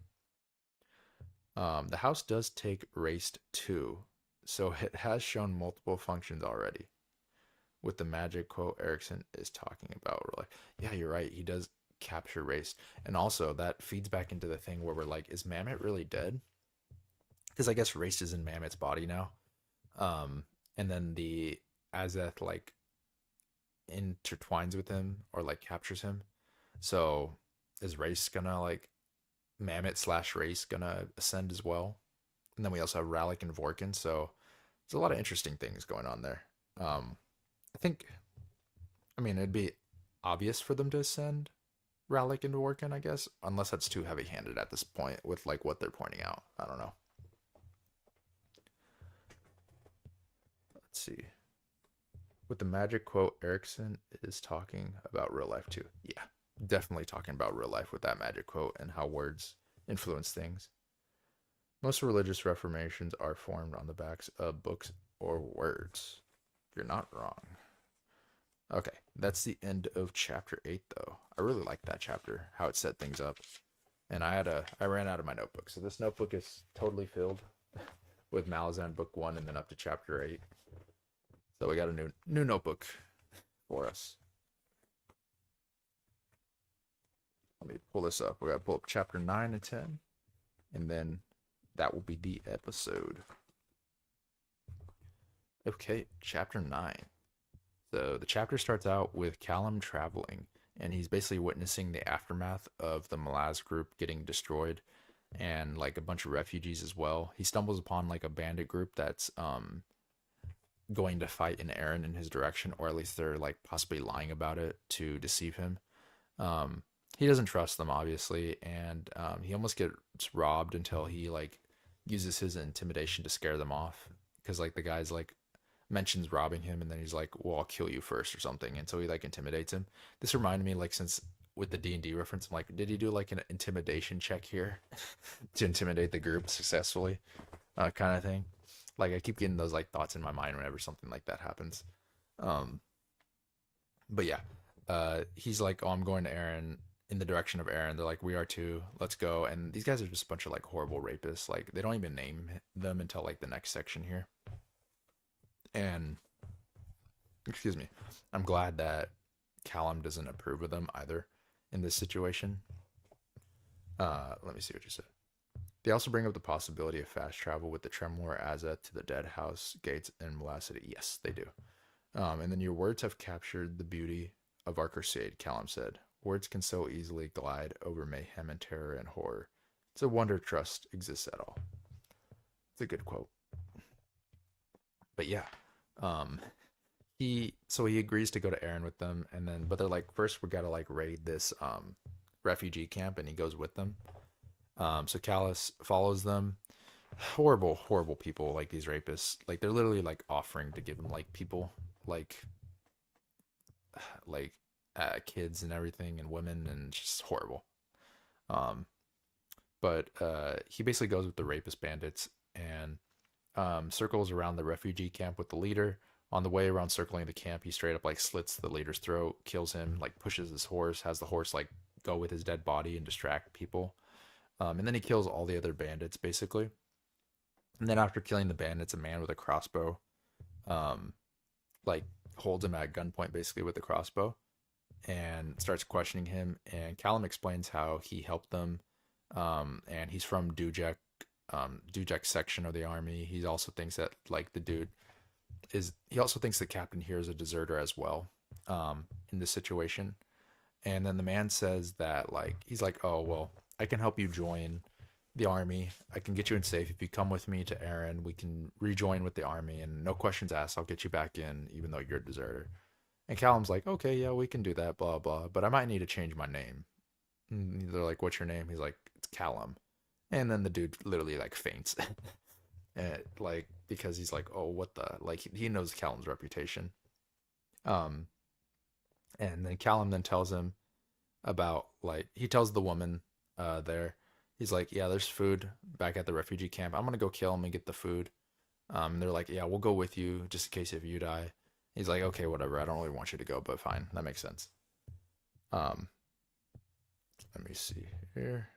Speaker 1: The house does take raced too, so it has shown multiple functions already. With the magic quote Erickson is talking about, we're like, yeah, you're right. He does capture race, and also that feeds back into the thing where we're like, is Mammoth really dead? Because I guess race is in Mammoth's body now. And then the Azeth like intertwines with him or like captures him. So is race gonna like Mammoth slash race gonna ascend as well? And then we also have Ralik and Vorkin. So there's a lot of interesting things going on there. I think, I mean, it'd be obvious for them to ascend Ralik and Vorkin, I guess, unless that's too heavy handed at this point with like what they're pointing out. I don't know. Let's see. With the magic quote, Erickson is talking about real life too. Yeah, definitely talking about real life with that magic quote and how words influence things. Most religious reformations are formed on the backs of books or words. You're not wrong. Okay, that's the end of chapter 8 though. I really like that chapter, how it set things up. And I ran out of my notebook. So this notebook is totally filled with Malazan book 1 and then up to chapter 8. So we got a new notebook for us. Let me pull this up. We gotta pull up chapter 9 and 10, and then that will be the episode. Okay, chapter 9. So the chapter starts out with Callum traveling, and he's basically witnessing the aftermath of the Malaz group getting destroyed, and like a bunch of refugees as well. He stumbles upon like a bandit group that's going to fight an Aaron in his direction, or at least they're like possibly lying about it to deceive him. Um, he doesn't trust them, obviously, and he almost gets robbed until he like uses his intimidation to scare them off. Because like the guy's like mentions robbing him, and then he's like, "Well, I'll kill you first or something," and so he like intimidates him. This reminded me like since with the D&D reference, I'm like, did he do like an intimidation check here to intimidate the group successfully, kind of thing? Like I keep getting those like thoughts in my mind whenever something like that happens. Um, but yeah, he's like, "Oh, I'm going to Aaron." In the direction of Aaron, they're like, "We are too. Let's go." And these guys are just a bunch of like horrible rapists. Like they don't even name them until like the next section here. And excuse me, I'm glad that Callum doesn't approve of them either in this situation. Let me see what you said. They also bring up the possibility of fast travel with the Tremor Azza to the Deadhouse gates in Malazan. Yes, they do. And then your words have captured the beauty of our crusade, Callum said. Words can so easily glide over mayhem and terror and horror. It's a wonder trust exists at all. It's a good quote. But yeah, um, he agrees to go to Aaron with them, and then but they're like, first we gotta like raid this refugee camp, and he goes with them. So Callus follows them. Horrible, horrible people, like these rapists. Like they're literally like offering to give him like people, like like kids and everything, and women, and just horrible. Um, but he basically goes with the rapist bandits and circles around the refugee camp with the leader. On the way around circling the camp, he straight up like slits the leader's throat, kills him, like pushes his horse, has the horse like go with his dead body and distract people. And then he kills all the other bandits basically. And then after killing the bandits, a man with a crossbow, um, like holds him at gunpoint basically with the crossbow and starts questioning him. And Callum explains how he helped them, and he's from Dujak's section of the army. He also thinks that like the dude is. He also thinks the captain here is a deserter as well, in this situation. And then the man says that like he's like, "Oh well, I can help you join the army. I can get you in safe if you come with me to Aaron. We can rejoin with the army, and no questions asked. I'll get you back in, even though you're a deserter." And Callum's like, "Okay, yeah, we can do that, blah blah. But I might need to change my name." And they're like, "What's your name?" He's like, "It's Callum." And then the dude literally like faints, and, like because he's like, "Oh, what the?" Like he knows Callum's reputation. Um, and then Callum then tells him about like he tells the woman there. He's like, "Yeah, there's food back at the refugee camp. I'm gonna go kill him and get the food." And they're like, "Yeah, we'll go with you just in case if you die." He's like, "Okay, whatever. I don't really want you to go, but fine. That makes sense." Um, Let me see here.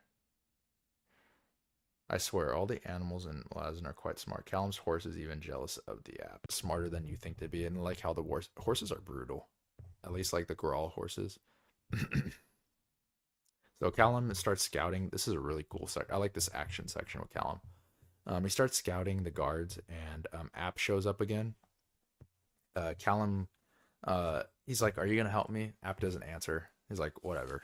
Speaker 1: I swear, all the animals in Malazan are quite smart. Callum's horse is even jealous of the app. Smarter than you think they'd be, and like how the horses are brutal. At least like the Grawl horses. So Callum starts scouting. This is a really cool sec. I like this action section with Callum. He starts scouting the guards, and App shows up again. Callum, he's like, "Are you gonna help me?" App doesn't answer. He's like, "Whatever.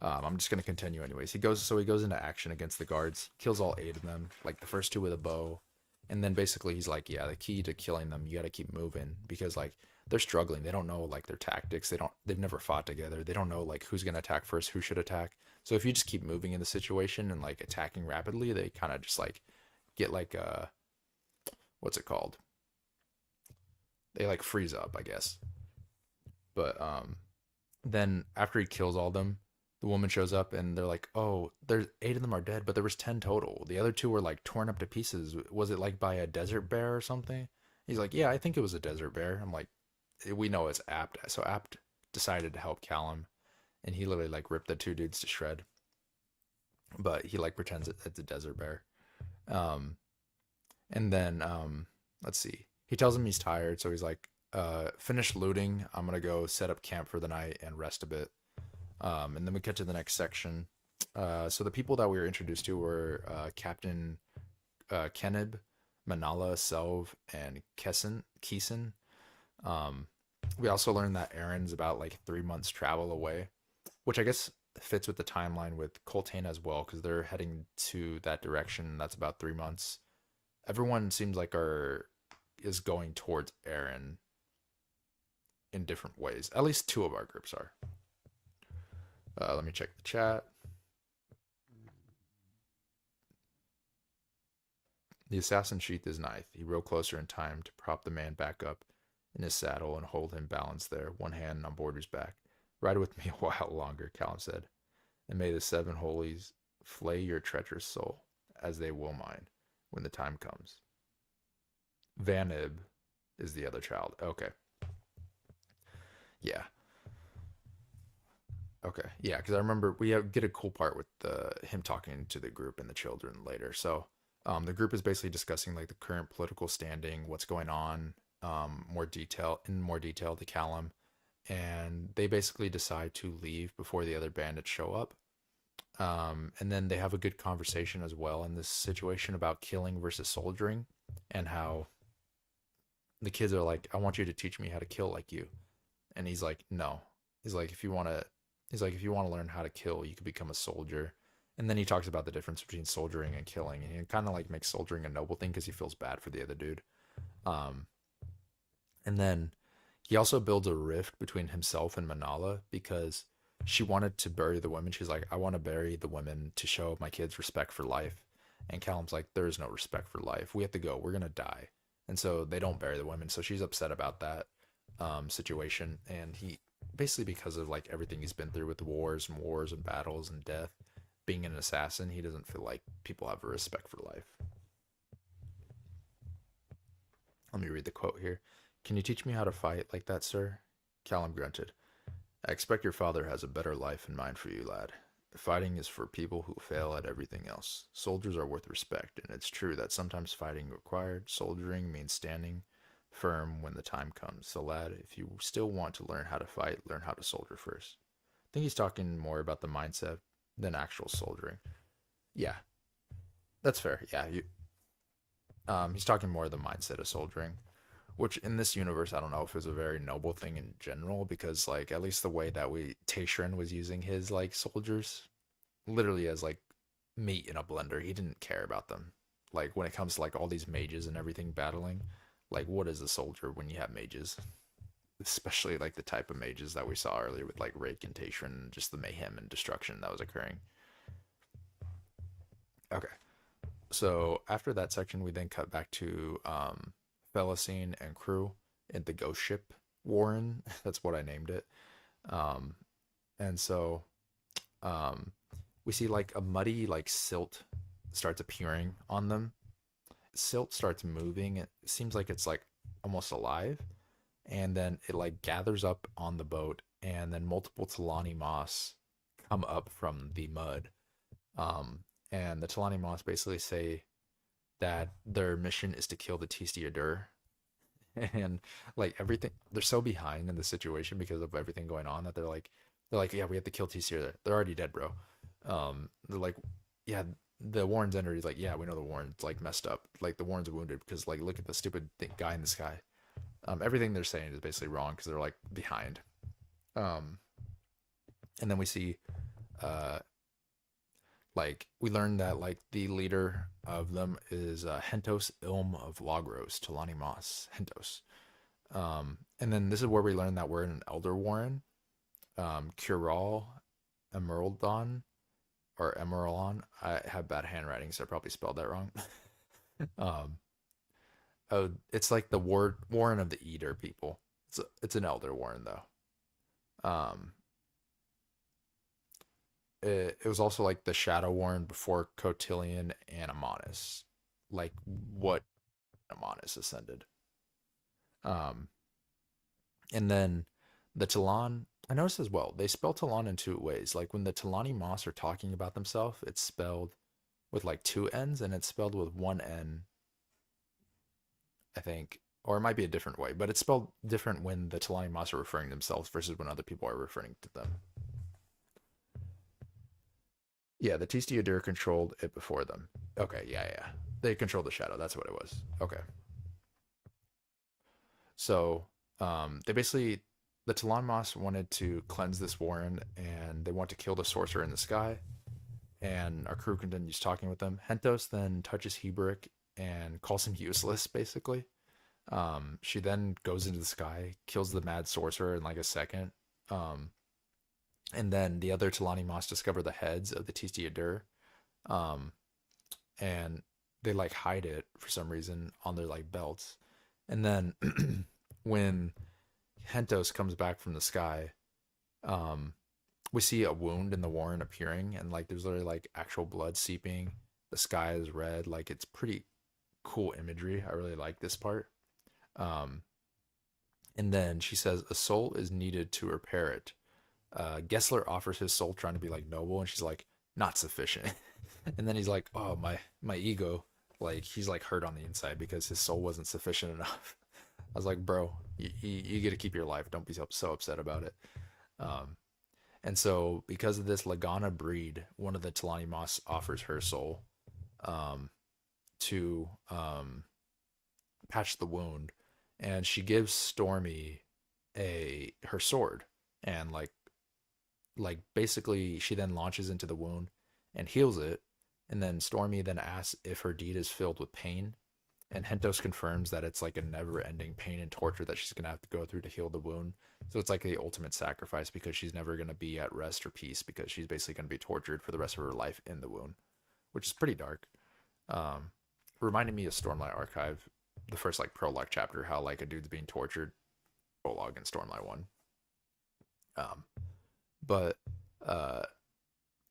Speaker 1: I'm just gonna continue anyways." He goes into action against the guards, kills all 8 of them, like the first 2 with a bow, and then basically he's like, "Yeah, the key to killing them, you got to keep moving because like they're struggling. They don't know like their tactics. They've never fought together. They don't know like who's gonna attack first, who should attack. So if you just keep moving in the situation and like attacking rapidly, they kind of just like get like what's it called? They like freeze up, I guess. But then after he kills all of them, the woman shows up and they're like, "Oh, there's 8 of them are dead, but there was 10 total. The other 2 were like torn up to pieces. Was it like by a desert bear or something?" He's like, "Yeah, I think it was a desert bear." I'm like, "We know it's Apt." So Apt decided to help Callum, and he literally like ripped the 2 dudes to shred. But he like pretends it's a desert bear. Um, and then let's see. He tells him he's tired, so he's like, finish looting. I'm gonna go set up camp for the night and rest a bit. And then we get to the next section. So the people that we were introduced to were Captain Kenib, Manala, Selv, and Keeson. Um, we also learned that Aaron's about like 3 months travel away, which I guess fits with the timeline with Coltane as well, because they're heading to that direction. That's about 3 months. Everyone seems like are is going towards Aaron in different ways. At least two of our groups are. Let me check the chat. The assassin sheathed his knife. He rode closer in time to prop the man back up in his saddle and hold him balanced there, one hand on Border's back. Ride with me a while longer, Callum said, and may the seven holies flay your treacherous soul, as they will mine, when the time comes. Vanib is the other child. Okay. Yeah. Okay. Yeah, because I remember get a cool part with him talking to the group and the children later. So the group is basically discussing like the current political standing, what's going on, more detail to Callum, and they basically decide to leave before the other bandits show up. And then they have a good conversation as well in this situation about killing versus soldiering, and how the kids are like, "I want you to teach me how to kill like you," and he's like, "No." He's like, if you want to learn how to kill, you could become a soldier." And then he talks about the difference between soldiering and killing, and he kind of like makes soldiering a noble thing because he feels bad for the other dude. Um, and then he also builds a rift between himself and Manala because she wanted to bury the women. She's like, I want to bury the women to show my kids respect for life. And Callum's like, there is no respect for life. We have to go. We're gonna die. And so they don't bury the women. So she's upset about that situation. And he basically, because of like everything he's been through with the wars and battles and death, being an assassin, he doesn't feel like people have a respect for life. Let me read the quote here. Can you teach me how to fight like that, sir? Callum grunted. I expect your father has a better life in mind for you, lad. Fighting is for people who fail at everything else. Soldiers are worth respect, and it's true that sometimes fighting required. Soldiering means standing firm when the time comes. So, lad, if you still want to learn how to fight, learn how to soldier first. I think he's talking more about the mindset than actual soldiering. Yeah, that's fair. Yeah, he's talking more of the mindset of soldiering, which in this universe, I don't know if it's a very noble thing in general, because like at least the way that we Taishrin was using his like soldiers literally as like meat in a blender. He didn't care about them. Like when it comes to like all these mages and everything battling, like what is a soldier when you have mages? Especially like the type of mages that we saw earlier with like Rake and Taishrin, and just the mayhem and destruction that was occurring. Okay. So after that section, we then cut back to Felicine and crew in the ghost ship Warren. That's what I named it. Um, and so um, we see like a muddy like silt starts appearing on them. Silt starts moving. It seems like it's like almost alive, and then it like gathers up on the boat, and then multiple Talani moss come up from the mud. Um, and the Talani moss basically say that their mission is to kill the Tistiadur. And like everything, they're so behind in the situation because of everything going on that they're like, yeah, we have to kill TC. They're already dead, bro. They're like, yeah, the Warren's entered. He's like, yeah, we know the Warren's like messed up. Like the Warren's wounded because like look at the stupid guy in the sky. Everything they're saying is basically wrong because they're like behind. Um, and then we see, uh, like we learned that like the leader of them is Hentos Ilm of Logros, Talani Moss, Hentos. And then this is where we learn that we're in an Elder Warren. Cural Emeraldon or Emeraldon. I have bad handwriting, so I probably spelled that wrong. um, oh, it's like the Warren of the Eater people. It's an Elder Warren though. Um, it was also like the Shadow Warren before Cotillion and Amonis, like what Amonis ascended. Um, and then the Talon, I noticed as well, they spell Talon in two ways. Like when the Talani Moss are talking about themselves, it's spelled with like two N's, and it's spelled with one N, I think, Or it might be a different way, but it's spelled different when the Talani Moss are referring to themselves versus when other people are referring to them. Yeah, the Tistiadur controlled it before them. Okay, yeah. They controlled the shadow. That's what it was. Okay. So they basically, the Talan Moss wanted to cleanse this warren and they want to kill the sorcerer in the sky. And our crew continues talking with them. Hentos then touches Heberick and calls him useless, basically. She then goes into the sky, kills the mad sorcerer in like a second. Um, and then the other Talani Moss discover the heads of the Tistiadur. Um, and they like hide it for some reason on their like belts. And then when Hentos comes back from the sky, um, we see a wound in the warren appearing, and like there's literally like actual blood seeping. The sky is red. Like it's pretty cool imagery. I really like this part. Um, and then she says a soul is needed to repair it. Gessler offers his soul, trying to be like noble, and she's like not sufficient. And then he's like, oh my ego, like he's like hurt on the inside because his soul wasn't sufficient enough. I was like, bro, you get to keep your life. Don't be so upset about it. Um, and so because of this, Lagana Breed, one of the Talani Moss, offers her soul um, to patch the wound, and she gives Stormy a her sword, and like basically she then launches into the wound and heals it, and then Stormy then asks if her deed is filled with pain, and Hentos confirms that it's like a never-ending pain and torture that she's gonna have to go through to heal the wound. So it's like the ultimate sacrifice because she's never gonna be at rest or peace because she's basically gonna be tortured for the rest of her life in the wound, which is pretty dark. Um, Reminded me of Stormlight Archive, the first like prologue chapter, how like a dude's being tortured, prologue in Stormlight One. Um, but uh,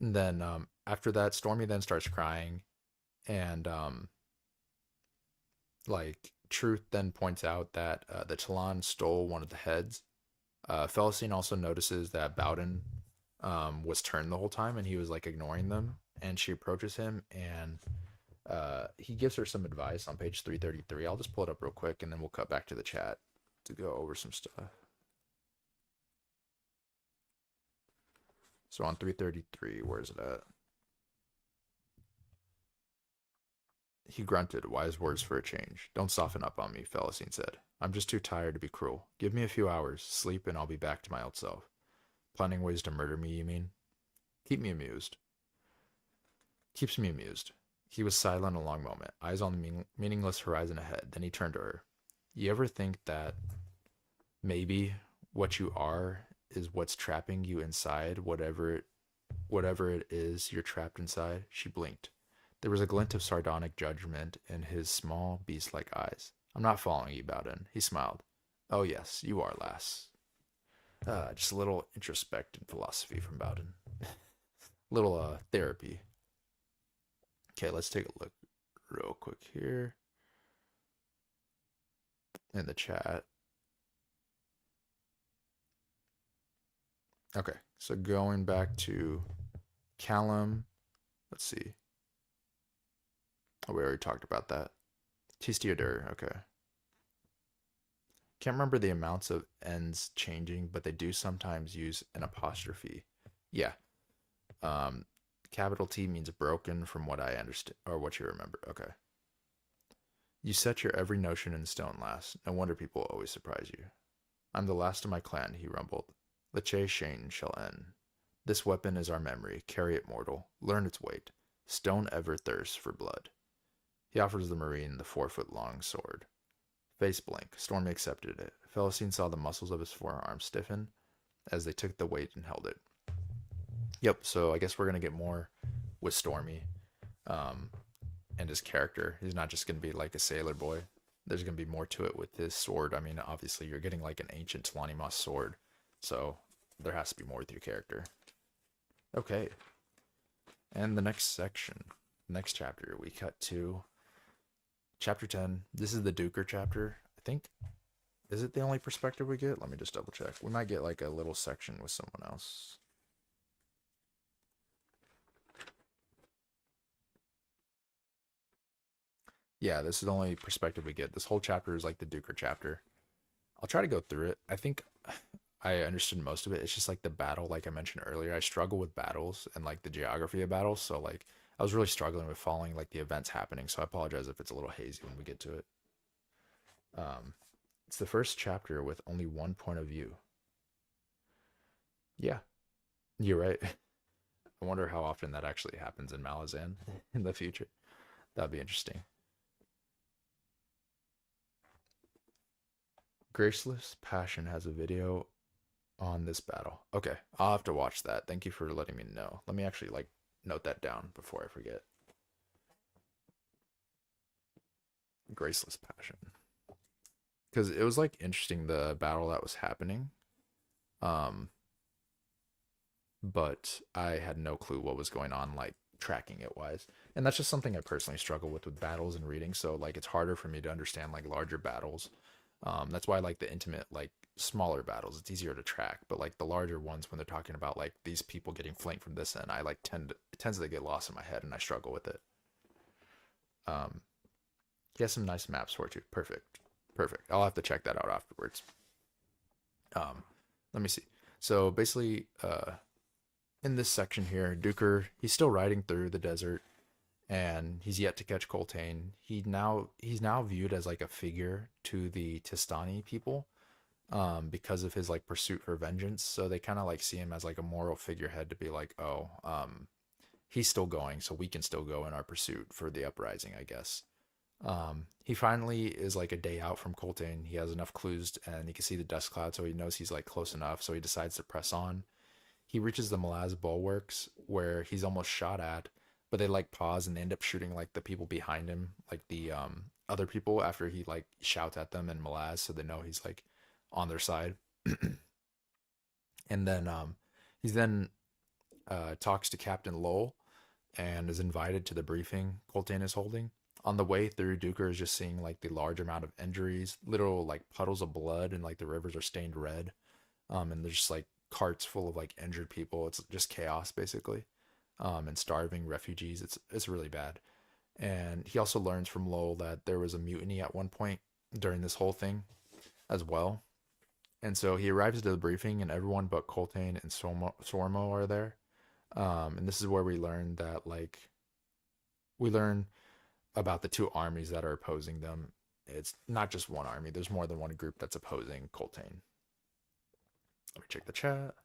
Speaker 1: then after that, Stormy then starts crying, and like Truth then points out that the Talon stole one of the heads. Felicine also notices that Bowden was turned the whole time and he was like ignoring them. And she approaches him and he gives her some advice on page 333. I'll just pull it up real quick and then we'll cut back to the chat to go over some stuff. So on 333, where is it at? He grunted, wise words for a change. Don't soften up on me, Felicine said. I'm just too tired to be cruel. Give me a few hours, sleep, and I'll be back to my old self. Planning ways to murder me, you mean? Keep me amused. Keeps me amused. He was silent a long moment, eyes on the meaningless horizon ahead. Then he turned to her. You ever think that maybe what you are is what's trapping you inside, whatever it is you're trapped inside? She blinked. There was a glint of sardonic judgment in his small, beast-like eyes. I'm not following you, Bowden. He smiled. Oh yes, you are, lass. Just a little introspective philosophy from Bowden. Little therapy. Okay, let's take a look real quick here in the chat. Okay, so going back to Callum, let's see. Oh, we already talked about that. Tistiadur, okay. Can't remember the amounts of ends changing, but they do sometimes use an apostrophe. Yeah. Um, capital T means broken from what I understand, or what you remember. Okay. You set your every notion in stone, lass. No wonder people always surprise you. I'm the last of my clan, he rumbled. Leche Shane shall end. This weapon is our memory. Carry it, mortal. Learn its weight. Stone ever thirsts for blood. He offers the marine the 4-foot-long sword. Face blank, Stormy accepted it. Felicine saw the muscles of his forearm stiffen as they took the weight and held it. Yep, so I guess we're going to get more with Stormy and his character. He's not just going to be like a sailor boy. There's going to be more to it with his sword. I mean, obviously, you're getting like an ancient Talani Moss sword, so there has to be more with your character. Okay, and the next section, next chapter, we cut to Chapter 10. This is the Duker chapter. I think, is it the only perspective we get? Let me just double check. We might get like a little section with someone else. Yeah, this is the only perspective we get. This whole chapter is like the Duker chapter. I'll try to go through it. I think I understood most of it. It's just like the battle, like I mentioned earlier. I struggle with battles and like the geography of battles. So like I was really struggling with following like the events happening. So I apologize if it's a little hazy when we get to it. Um, it's the first chapter with only one point of view. Yeah, you're right. I wonder how often that actually happens in Malazan in the future. That'd be interesting. Graceless Passion has a video on this battle. Okay, I'll have to watch that. Thank you for letting me know. Let me actually like note that down before I forget. Graceless Passion. Because it was like interesting the battle that was happening. Um, but I had no clue what was going on, like tracking it wise. And that's just something I personally struggle with battles and reading. So like it's harder for me to understand like larger battles. That's why I like the intimate, like smaller battles. It's easier to track. But like the larger ones, when they're talking about like these people getting flanked from this end, I like it tends to get lost in my head and I struggle with it. Um, he has some nice maps for it too. Perfect, perfect. I'll have to check that out afterwards. Um, let me see. So basically, in this section here, Duker he's still riding through the desert, and he's yet to catch Coltane. He's now viewed as like a figure to the Tistani people, because of his like pursuit for vengeance. So they kind of like see him as like a moral figurehead to be like, oh, he's still going, so we can still go in our pursuit for the uprising, I guess. He finally is like a day out from Coltane. He has enough clues and he can see the dust cloud, so he knows he's like close enough. So he decides to press on. He reaches the Malaz bulwarks where he's almost shot at, but they like pause and they end up shooting like the people behind him, like the other people after he like shouts at them in Malaz, so they know he's like on their side. And then he's then talks to Captain Lowell and is invited to the briefing Coltane is holding. On the way through, Duker is just seeing like the large amount of injuries, literal like puddles of blood, and like the rivers are stained red. And there's just like carts full of like injured people. It's just chaos basically. And starving refugees. It's really bad. And he also learns from Lowell that there was a mutiny at one point during this whole thing as well. And so he arrives to the briefing, and everyone but Coltane and Sormo are there. And this is where we learn that like we learn about the two armies that are opposing them. It's not just one army. There's more than one group that's opposing Coltane. Let me check the chat.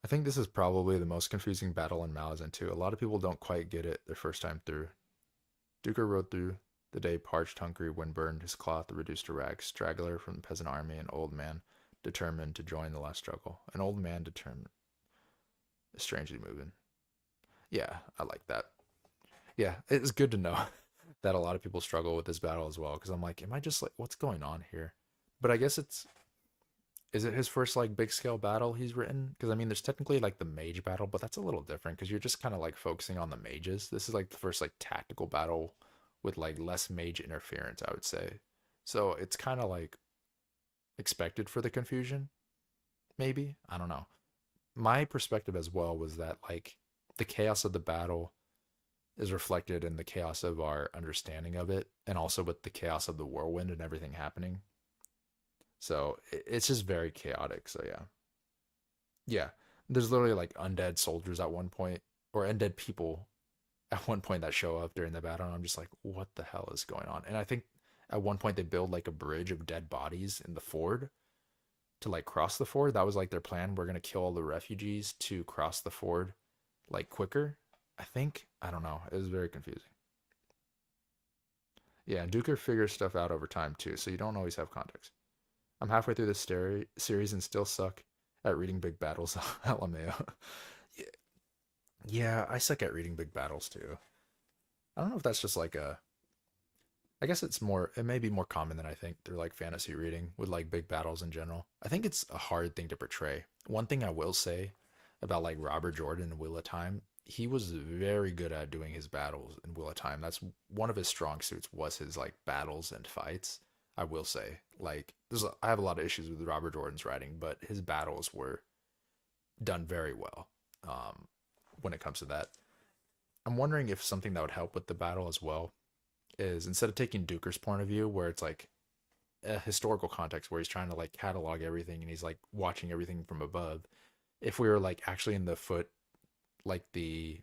Speaker 1: I think this is probably the most confusing battle in Malazan too. A lot of people don't quite get it their first time through. Duker rode through the day parched, hungry, windburned, his cloth reduced to rags, straggler from the peasant army, an old man determined to join the last struggle. An old man determined, strangely moving. Yeah, I like that. Yeah, it's good to know that a lot of people struggle with this battle as well. Because I'm like, am I just like, what's going on here? But I guess it's is it his first like big scale battle he's written? Because I mean, there's technically like the mage battle, but that's a little different because you're just kind of like focusing on the mages. This is like the first like tactical battle with like less mage interference, I would say. So it's kind of like expected for the confusion, maybe. I don't know. My perspective as well was that like the chaos of the battle is reflected in the chaos of our understanding of it, and also with the chaos of the whirlwind and everything happening. So it's just very chaotic. So yeah. Yeah. There's literally like undead soldiers at one point, or undead people at one point that show up during the battle. And I'm just like, what the hell is going on? And I think at one point they build like a bridge of dead bodies in the ford to like cross the ford. That was like their plan. We're going to kill all the refugees to cross the ford like quicker. I think. I don't know. It was very confusing. Yeah. And Duker figures stuff out over time too. So you don't always have context. I'm halfway through this series and still suck at reading big battles. LMAO. Yeah, yeah, I suck at reading big battles too. I don't know if that's just like a. I guess it's more. It may be more common than I think through like fantasy reading with like big battles in general. I think it's a hard thing to portray. One thing I will say about like Robert Jordan in Wheel of Time, he was very good at doing his battles in Wheel of Time. That's one of his strong suits was his like battles and fights. I will say, like, I have a lot of issues with Robert Jordan's writing, but his battles were done very well, when it comes to that. I'm wondering if something that would help with the battle as well is instead of taking Duker's point of view, where it's like a historical context where he's trying to like catalog everything and he's like watching everything from above. If we were like actually in the foot, like the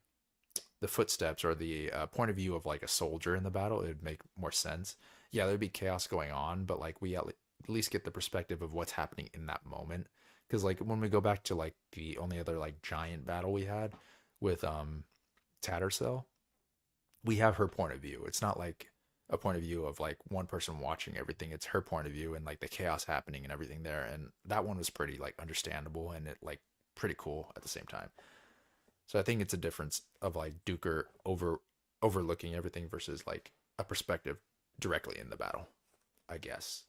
Speaker 1: footsteps or the point of view of like a soldier in the battle, it would make more sense. Yeah, there'd be chaos going on, but like we at least get the perspective of what's happening in that moment. Because like when we go back to like the only other like giant battle we had with Tattersell, we have her point of view. It's not like a point of view of like one person watching everything. It's her point of view and like the chaos happening and everything there. And that one was pretty like understandable and it like pretty cool at the same time. So I think it's a difference of like Duker overlooking everything versus like a perspective directly in the battle, I guess.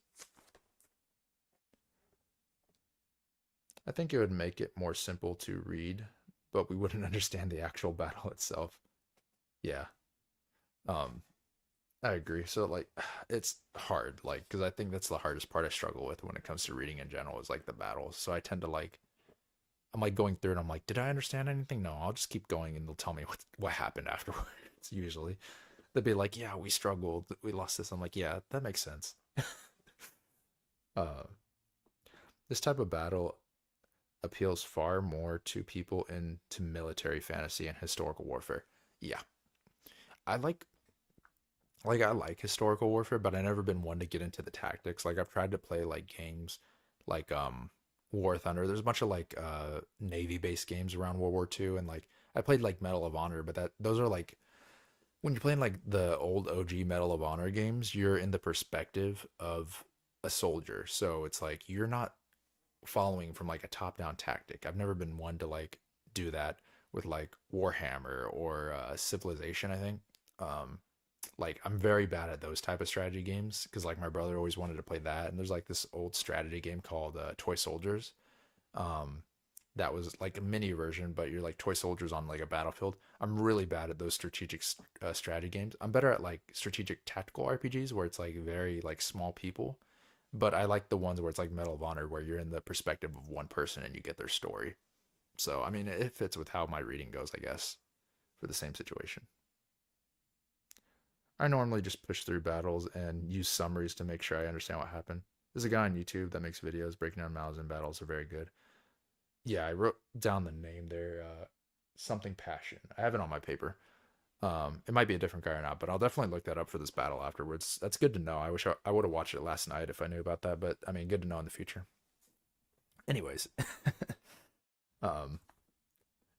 Speaker 1: I think it would make it more simple to read, but we wouldn't understand the actual battle itself. Yeah. Um I agree. So like it's hard like cuz I think that's the hardest part I struggle with when it comes to reading in general is like the battles. So I tend to like I'm like going through it. I'm like, did I understand anything? No, I'll just keep going and they'll tell me what happened afterwards. Usually, they'll be like, yeah, we struggled, we lost this. I'm like, yeah, that makes sense. Uh, this type of battle appeals far more to people into military fantasy and historical warfare. Yeah, I I like historical warfare, but I never been one to get into the tactics. Like I've tried to play like games like War Thunder. There's a bunch of like Navy based games around World War II and like I played like Medal of Honor, but that those are like when you're playing like the old OG Medal of Honor games, you're in the perspective of a soldier. So it's like you're not following from like a top down tactic. I've never been one to like do that with like Warhammer or Civilization, I think. Um like I'm very bad at those type of strategy games because like my brother always wanted to play that and there's like this old strategy game called Toy Soldiers um that was like a mini version but you're like toy soldiers on like a battlefield. I'm really bad at those strategic strategy games. I'm better at like strategic tactical RPGs where it's like very like small people, but I like the ones where it's like Medal of Honor where you're in the perspective of one person and you get their story. So I mean it fits with how my reading goes, I guess, for the same situation. I normally just push through battles and use summaries to make sure I understand what happened. There's a guy on YouTube that makes videos breaking down Malazan battles. They're very good. Yeah, I wrote down the name there. Something Passion. I have it on my paper. It might be a different guy or not, but I'll definitely look that up for this battle afterwards. That's good to know. I wish I would have watched it last night if I knew about that, but I mean, good to know in the future. Anyways, um,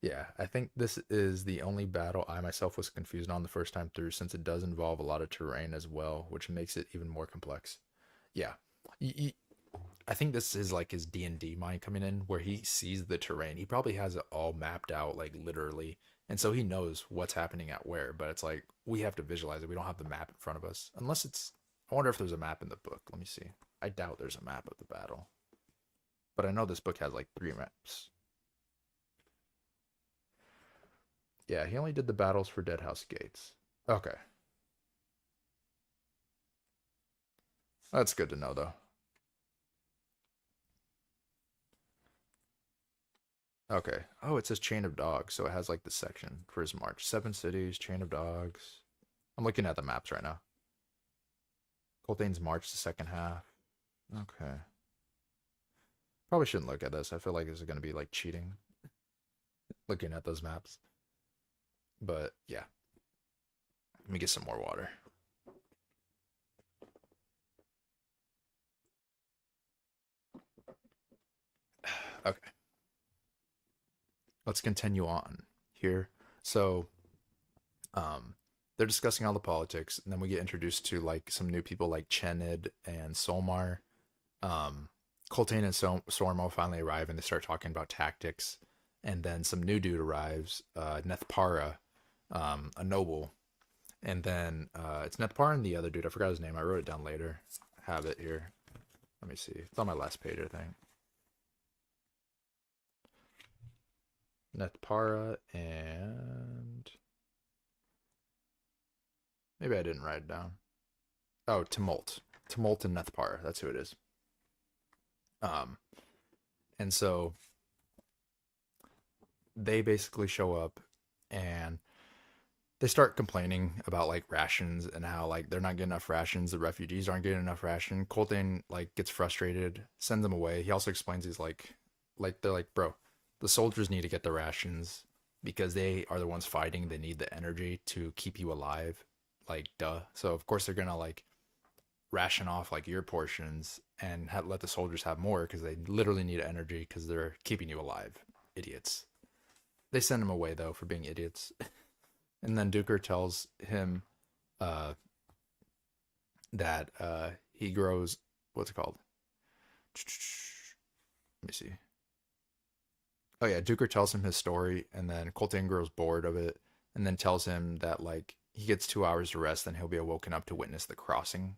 Speaker 1: yeah, I think this is the only battle I myself was confused on the first time through, since it does involve a lot of terrain as well, which makes it even more complex. Yeah, y- I think this is like his D&D mind coming in, where he sees the terrain. He probably has it all mapped out, like literally, and so he knows what's happening at where. But it's like we have to visualize it. We don't have the map in front of us, unless it's. I wonder if there's a map in the book. Let me see. I doubt there's a map of the battle, but I know this book has like three maps. Yeah, he only did the battles for Deadhouse Gates. Okay, that's good to know though. Okay. Oh, it says Chain of Dogs, so it has like the section for his march. Seven cities, Chain of Dogs. I'm looking at the maps right now. Coltane's March, the second half. Okay. Probably shouldn't look at this. I feel like this is going to be like cheating looking at those maps. But yeah, let me get some more water. Okay. Let's continue on here. So, um, they're discussing all the politics, and then we get introduced to like some new people like Chenid and Solmar. Um, Coltane and Sormo finally arrive, and they start talking about tactics. And then some new dude arrives, Nethpara, a noble, and then it's Nethpara and the other dude. I forgot his name. I wrote it down later. I have it here. Let me see. It's on my last page, I think. Nethpara and maybe I didn't write it down. Oh, Tumult. Tumult and Nethpara. That's who it is. Um, and so – they basically show up, and they start complaining about like rations and how like they're not getting enough rations. The refugees aren't getting enough ration. Colton like gets frustrated, sends them away. He also explains he's like they're like, bro, the soldiers need to get the rations because they are the ones fighting. They need the energy to keep you alive. Like, duh. So of course they're gonna like ration off like your portions and let the soldiers have more because they literally need energy because they're keeping you alive. Idiots. They send him away though for being idiots. And then Duker tells him uh, that he grows. What's it called? Let me see. Oh yeah, Duker tells him his story, and then Colton grows bored of it, and then tells him that like he gets 2 hours to rest, then he'll be awoken up to witness the crossing.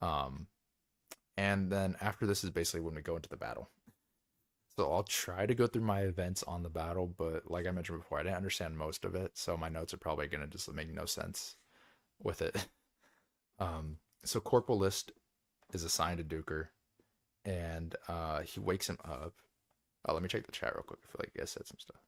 Speaker 1: Um, and then after this is basically when we go into the battle. So I'll try to go through my events on the battle, but like I mentioned before, I didn't understand most of it, so my notes are probably gonna just make no sense with it. So Corporal List is assigned to Duker, and he wakes him up. Oh, let me check the chat real quick. I feel like I said some stuff.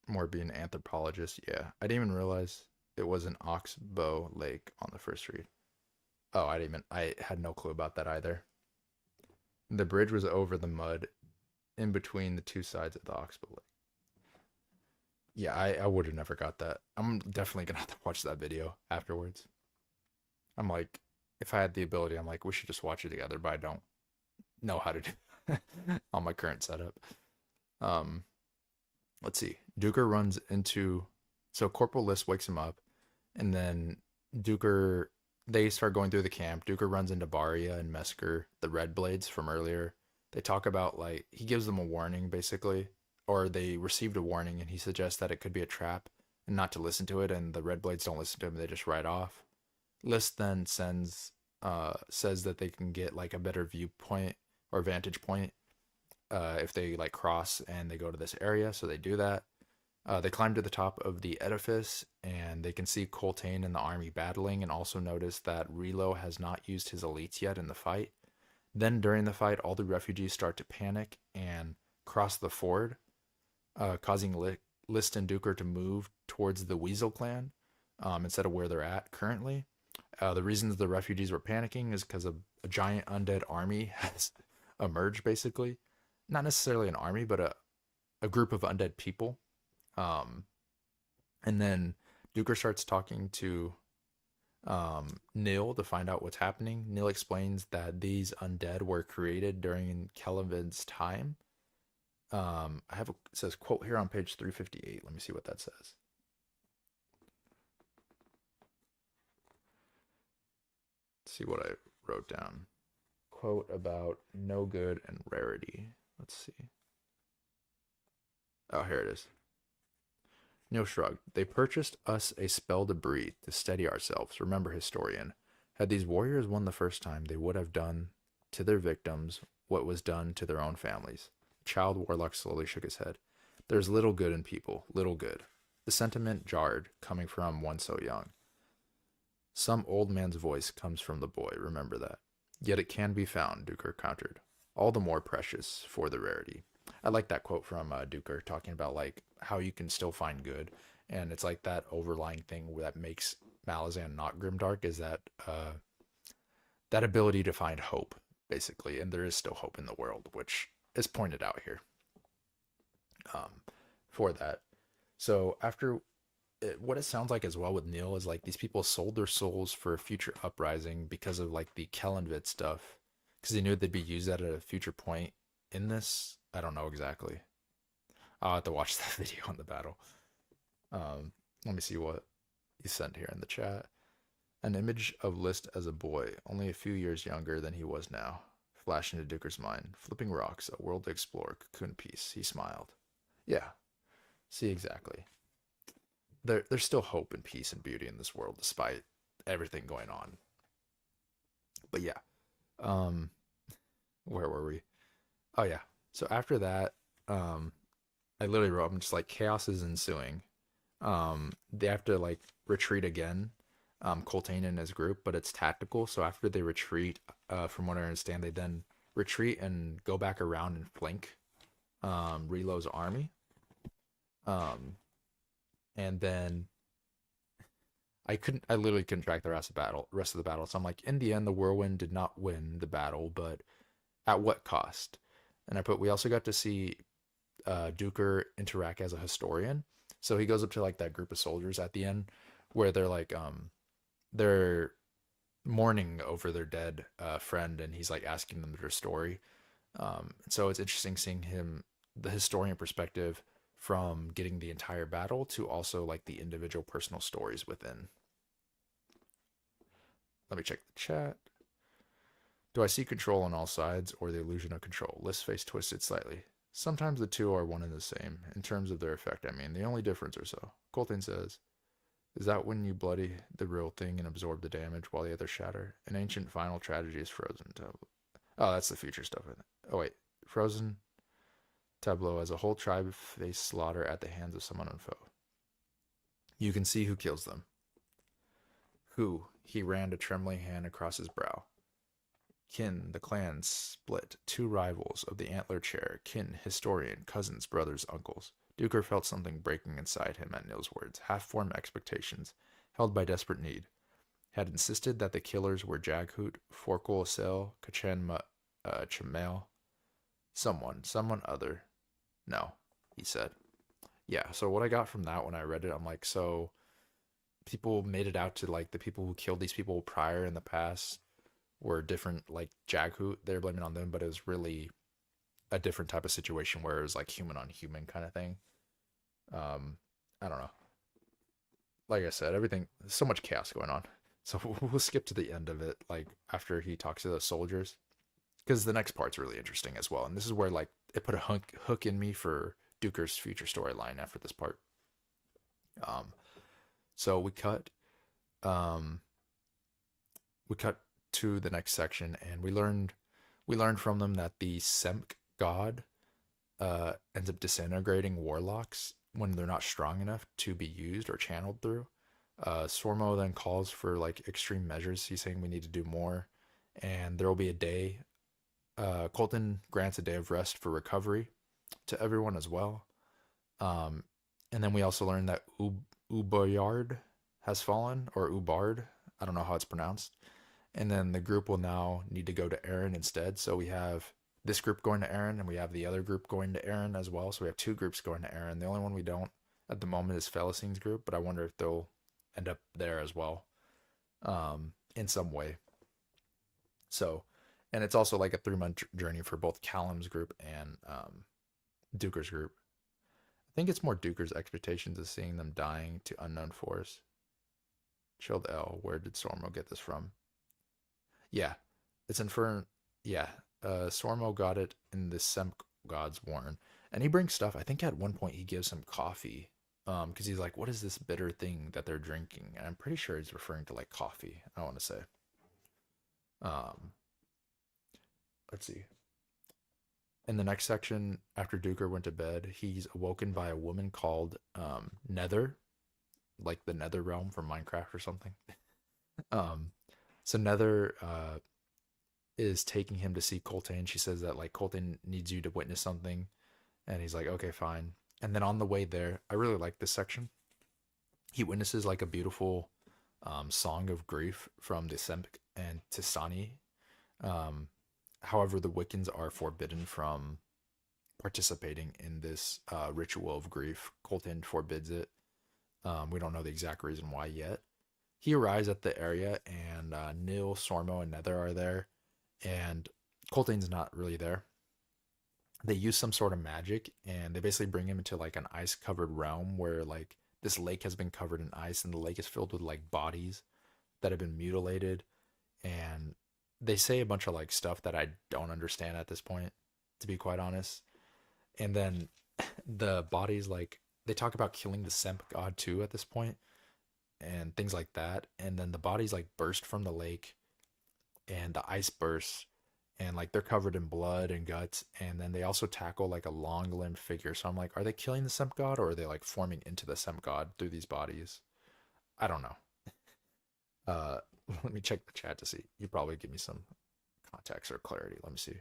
Speaker 1: More being an anthropologist. Yeah, I didn't even realize it was an oxbow lake on the first read. Oh, I had no clue about that either. The bridge was over the mud in between the two sides of the oxbow lake. Yeah, I would have never got that. I'm definitely gonna have to watch that video afterwards. I'm like, if I had the ability, I'm like, we should just watch it together, but I don't know how to do on my current setup. Um, let's see. Duker runs into so Corporal List wakes him up, and then Duker they start going through the camp. Duker runs into Baria and Mesker, the Red Blades from earlier. They talk about like he gives them a warning basically, or they received a warning, and he suggests that it could be a trap and not to listen to it. And the Red Blades don't listen to him; they just ride off. List then says that they can get like a better viewpoint or vantage point if they like cross and they go to this area. So they do that. They climb to the top of the edifice and they can see Coltane and the army battling, and also notice that Relo has not used his elites yet in the fight. Then during the fight, all the refugees start to panic and cross the ford, causing List and Duker to move towards the Weasel clan instead of where they're at currently. The reasons the refugees were panicking is because a giant undead army has emerged, basically. Not necessarily an army, but a group of undead people. Um, and then Duker starts talking to Nil to find out what's happening. Nil explains that these undead were created during Kelvin's time. I have it says quote here on page 358. Let me see what that says. Let's see what I wrote down. Quote about no good and rarity. Let's see. Oh, here it is. Neil shrugged. They purchased us a spell to breathe, to steady ourselves. Remember, historian. Had these warriors won the first time, they would have done to their victims what was done to their own families. The child warlock slowly shook his head. There's little good in people, little good. The sentiment jarred, coming from one so young. Some old man's voice comes from the boy, remember that. Yet it can be found, Duker countered. All the more precious for the rarity. I like that quote from Duker talking about like how you can still find good, and it's like that overlying thing that makes Malazan not grimdark is that that ability to find hope, basically, and there is still hope in the world, which is pointed out here um, for that. So after what it sounds like as well with Neil is like these people sold their souls for a future uprising because of like the Kellenvit stuff, because they knew they'd be used at a future point in this. I don't know exactly. I'll have to watch that video on the battle. Let me see what he sent here in the chat. An image of List as a boy, only a few years younger than he was now, flashed into Duker's mind. Flipping rocks, a world to explore, cocoon peace. He smiled. Yeah, see exactly. There's still hope and peace and beauty in this world despite everything going on. But yeah, um, where were we? Oh yeah. So after that, I literally wrote, I'm just like chaos is ensuing. They have to like retreat again, Coltane and his group, but it's tactical. So after they retreat, from what I understand, they then retreat and go back around and flank Relo's army. Um, and then I literally couldn't track the rest of the battle. So I'm like, in the end, the Whirlwind did not win the battle, but at what cost? And I put, we also got to see Duker interact as a historian. So he goes up to like that group of soldiers at the end where they're mourning over their dead friend, and he's like asking them their story. So it's interesting seeing him, the historian perspective, from getting the entire battle to also like the individual personal stories within. Let me check the chat. Do I see control on all sides or the illusion of control? List face twisted slightly. Sometimes the two are one and the same, in terms of their effect, I mean. The only difference or so. Colton says, is that when you bloody the real thing and absorb the damage while the others shatter? An ancient final tragedy is frozen. Oh, that's the future stuff. Oh, wait. Frozen tableau as a whole tribe face slaughter at the hands of some unknown foe. You can see who kills them. Who? He ran a trembling hand across his brow. Kin, the clan split. Two rivals of the antler chair. Kin, historian, cousins, brothers, uncles. Duker felt something breaking inside him at Nil's words. Half-formed expectations, held by desperate need, had insisted that the killers were Jaghoot, Forkul Sel, Kachen Chamail. Someone other. No, he said. Yeah, so what I got from that when I read it, I'm like, so people made it out to like the people who killed these people prior in the past were different, like Jaghoot, they're blaming on them, but it was really a different type of situation where it was like human on human kind of thing. Um, I don't know. Like I said, everything, so much chaos going on. So we'll skip to the end of it, like after he talks to the soldiers, because the next part's really interesting as well. And this is where like it put a hook in me for Duker's future storyline after this part. Um, so um, we cut to the next section, and we learned from them that the Semk god ends up disintegrating warlocks when they're not strong enough to be used or channeled through. Sormo then calls for like extreme measures. He's saying we need to do more, and there will be a day. Colton grants a day of rest for recovery to everyone as well. Um, and then we also learned that Ubayard has fallen, or Ubard. I don't know how it's pronounced. And then the group will now need to go to Aaron instead. So we have this group going to Aaron, and we have the other group going to Aaron as well. So we have two groups going to Aaron. The only one we don't at the moment is Felicine's group, but I wonder if they'll end up there as well, in some way. So, and it's also like a 3 month journey for both Callum's group and Duker's group. I think it's more Duker's expectations of seeing them dying to unknown force. Chilled L, where did Sormo get this from? Yeah, it's inferring. Yeah, Sormo got it in the Semp God's Warren, and he brings stuff. I think at one point he gives him coffee, because he's like, "What is this bitter thing that they're drinking?" And I'm pretty sure he's referring to like coffee. I want to say. Um, let's see. In the next section, after Duker went to bed, he's awoken by a woman called Nether, like the Nether realm from Minecraft or something. Um, so Nether is taking him to see Colton. She says that like Colton needs you to witness something, and he's like, okay, fine. And then on the way there, I really like this section. He witnesses like a beautiful song of grief from the Semp and Tisani. Um, However, the Wiccans are forbidden from participating in this ritual of grief. Colton forbids it. We don't know the exact reason why yet. He arrives at the area, and Nil, Sormo, and Nether are there, and Colton's not really there. They use some sort of magic, and they basically bring him into like an ice-covered realm where like this lake has been covered in ice, and the lake is filled with like bodies that have been mutilated, and they say a bunch of like stuff that I don't understand at this point, to be quite honest. And then the bodies, like they talk about killing the Semp god too at this point, and things like that. And then the bodies like burst from the lake, and the ice bursts, and like they're covered in blood and guts. And then they also tackle like a long limbed figure. So I'm like, are they killing the Semp god, or are they like forming into the Semp god through these bodies? I don't know. Uh, Let me check the chat to see. You probably give me some context or clarity. Let me see.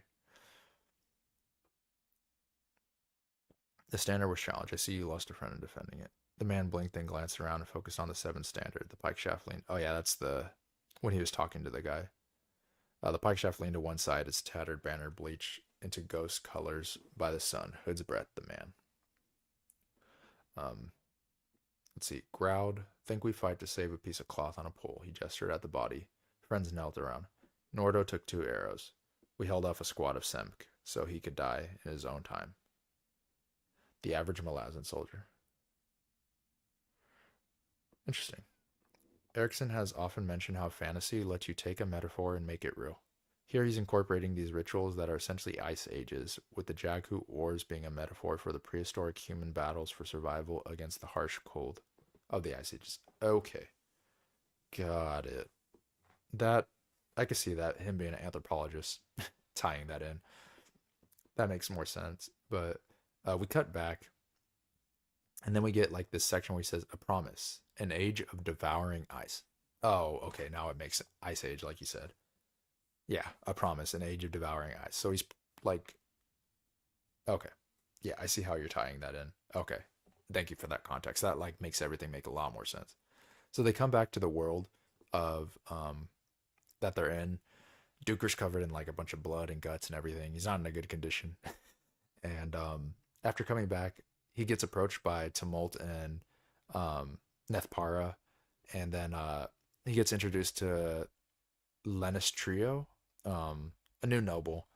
Speaker 1: The standard was challenged. I see you lost a friend in defending it. The man blinked and glanced around and focused on the seventh standard. The pike shaft leaned. Oh yeah, that's the when he was talking to the guy. The pike shaft leaned to one side, its tattered banner bleached into ghost colors by the sun. Hood's breath, the man. Um, let's see. Growled. Think we fight to save a piece of cloth on a pole. He gestured at the body. Friends knelt around. Nordo took 2 arrows. We held off a squad of Semk, so he could die in his own time. The average Malazan soldier. Interesting. Erickson has often mentioned how fantasy lets you take a metaphor and make it real. Here he's incorporating these rituals that are essentially ice ages, with the Jaghoot Wars being a metaphor for the prehistoric human battles for survival against the harsh cold of the ice ages. Okay. Got it. That, I could see that, him being an anthropologist, tying that in. That makes more sense. But we cut back, and then we get like this section where he says, a promise, an age of devouring ice. Oh, okay, now it makes Ice Age, like you said. Yeah, a promise, an age of devouring ice. So he's like, okay, yeah, I see how you're tying that in. Okay, thank you for that context. That like makes everything make a lot more sense. So they come back to the world of that they're in. Duker's covered in like a bunch of blood and guts and everything. He's not in a good condition. And after coming back, he gets approached by Tumult and Nethpara, and then he gets introduced to Lennis Trio, a new noble.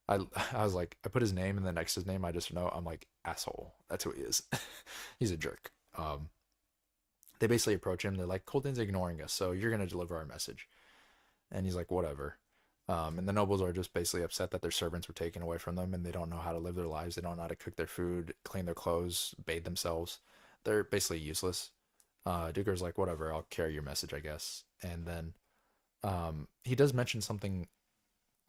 Speaker 1: I I was like, I put his name and then next to his name, I just know I'm like asshole. That's who he is. He's a jerk. They basically approach him. They're like, Colton's ignoring us, so you're gonna deliver our message. And he's like, whatever. And the nobles are just basically upset that their servants were taken away from them and they don't know how to live their lives. They don't know how to cook their food, clean their clothes, bathe themselves. They're basically useless. Duker's like, whatever, I'll carry your message, I guess. And then he does mention something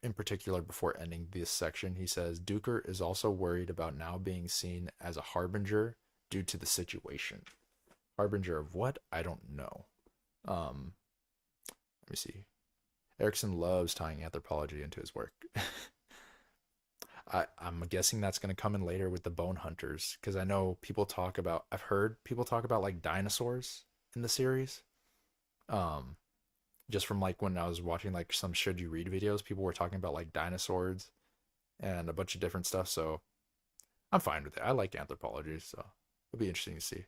Speaker 1: in particular before ending this section. He says, Duker is also worried about now being seen as a harbinger due to the situation. Harbinger of what? I don't know. Let me see. Erickson loves tying anthropology into his work. I'm guessing that's going to come in later with the bone hunters, because I know people talk about, I've heard people talk about like dinosaurs in the series. Um, just from like when I was watching like some should you read videos, people were talking about like dinosaurs and a bunch of different stuff. So I'm fine with it. I like anthropology, so it'll be interesting to see.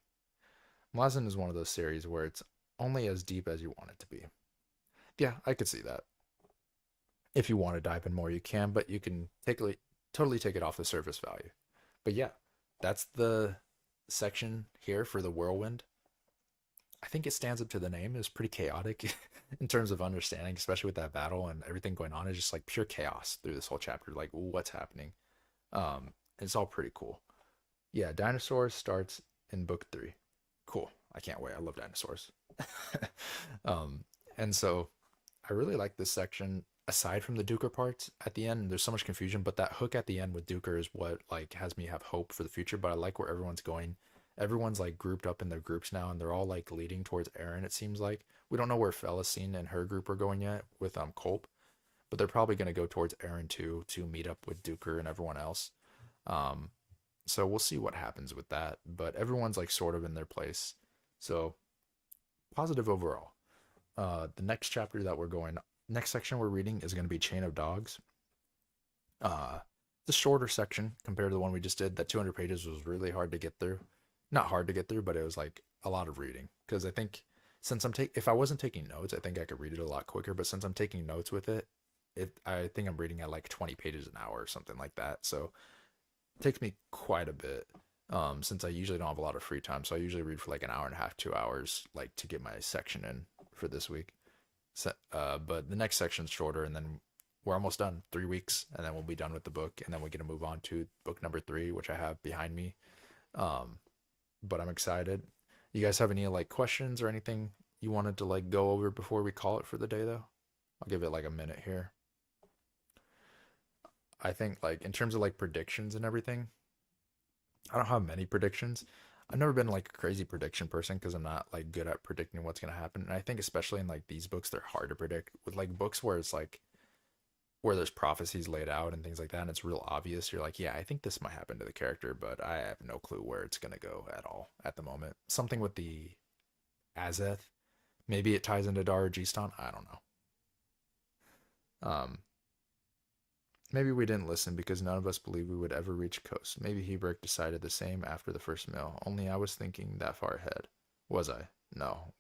Speaker 1: Malazan is one of those series where it's only as deep as you want it to be. Yeah, I could see that. If you want to dive in more, you can, but you can totally take it off the surface value. But yeah, that's the section here for the Whirlwind. I think it stands up to the name. It's pretty chaotic in terms of understanding, especially with that battle and everything going on. It's just like pure chaos through this whole chapter. Like, what's happening? It's all pretty cool. Yeah, dinosaurs starts in book 3. Cool. I can't wait. I love dinosaurs. um, and so I really like this section. Aside from the Duker parts at the end, there's so much confusion, but that hook at the end with Duker is what like has me have hope for the future. But I like where everyone's going. Everyone's like grouped up in their groups now, and they're all like leading towards Aaron. It seems like we don't know where Felicine and her group are going yet with Culp, but they're probably going to go towards Aaron too to meet up with Duker and everyone else. Um, so we'll see what happens with that. But everyone's like sort of in their place. So positive overall. The next chapter that we're going, next section we're reading is going to be Chain of Dogs. The shorter section compared to the one we just did. That 200 pages was really hard to get through. Not hard to get through, but it was like a lot of reading. Because I think since if I wasn't taking notes, I think I could read it a lot quicker. But since I'm taking notes with it, I think I'm reading at like 20 pages an hour or something like that. So it takes me quite a bit. Since I usually don't have a lot of free time, so I usually read for like an hour and a half, 2 hours, like to get my section in for this week. So, but the next section's shorter, and then we're almost done. 3 weeks, and then we'll be done with the book, and then we're gonna move on to book number 3, which I have behind me. But I'm excited. You guys have any like questions or anything you wanted to like go over before we call it for the day, though? I'll give it like a minute here. I think like in terms of like predictions and everything, I don't have many predictions. I've never been like a crazy prediction person because I'm not like good at predicting what's gonna happen. And I think especially in like these books, they're hard to predict. With like books where it's like where there's prophecies laid out and things like that, and it's real obvious. You're like, yeah, I think this might happen to the character, but I have no clue where it's gonna go at all at the moment. Something with the Azeth, maybe it ties into Dara Gistan. I don't know. Maybe we didn't listen because none of us believed we would ever reach coast. Maybe Hebrecht decided the same after the first meal. Only I was thinking that far ahead. Was I? No.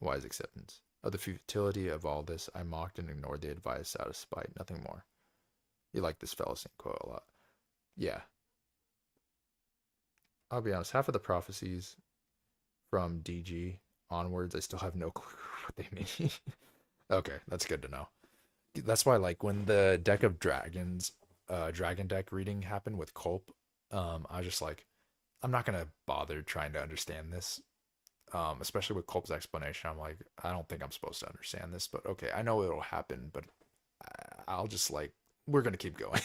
Speaker 1: Wise acceptance. Of the futility of all this, I mocked and ignored the advice out of spite, nothing more. You like this fallacy quote a lot. Yeah. I'll be honest, half of the prophecies from DG onwards, I still have no clue what they mean. Okay, that's good to know. That's why, like, when the deck of dragons, dragon deck reading happened with Culp, I was just like, I'm not gonna bother trying to understand this. Especially with Culp's explanation, I'm like, I don't think I'm supposed to understand this, but okay, I know it'll happen, but I'll just like, we're gonna keep going.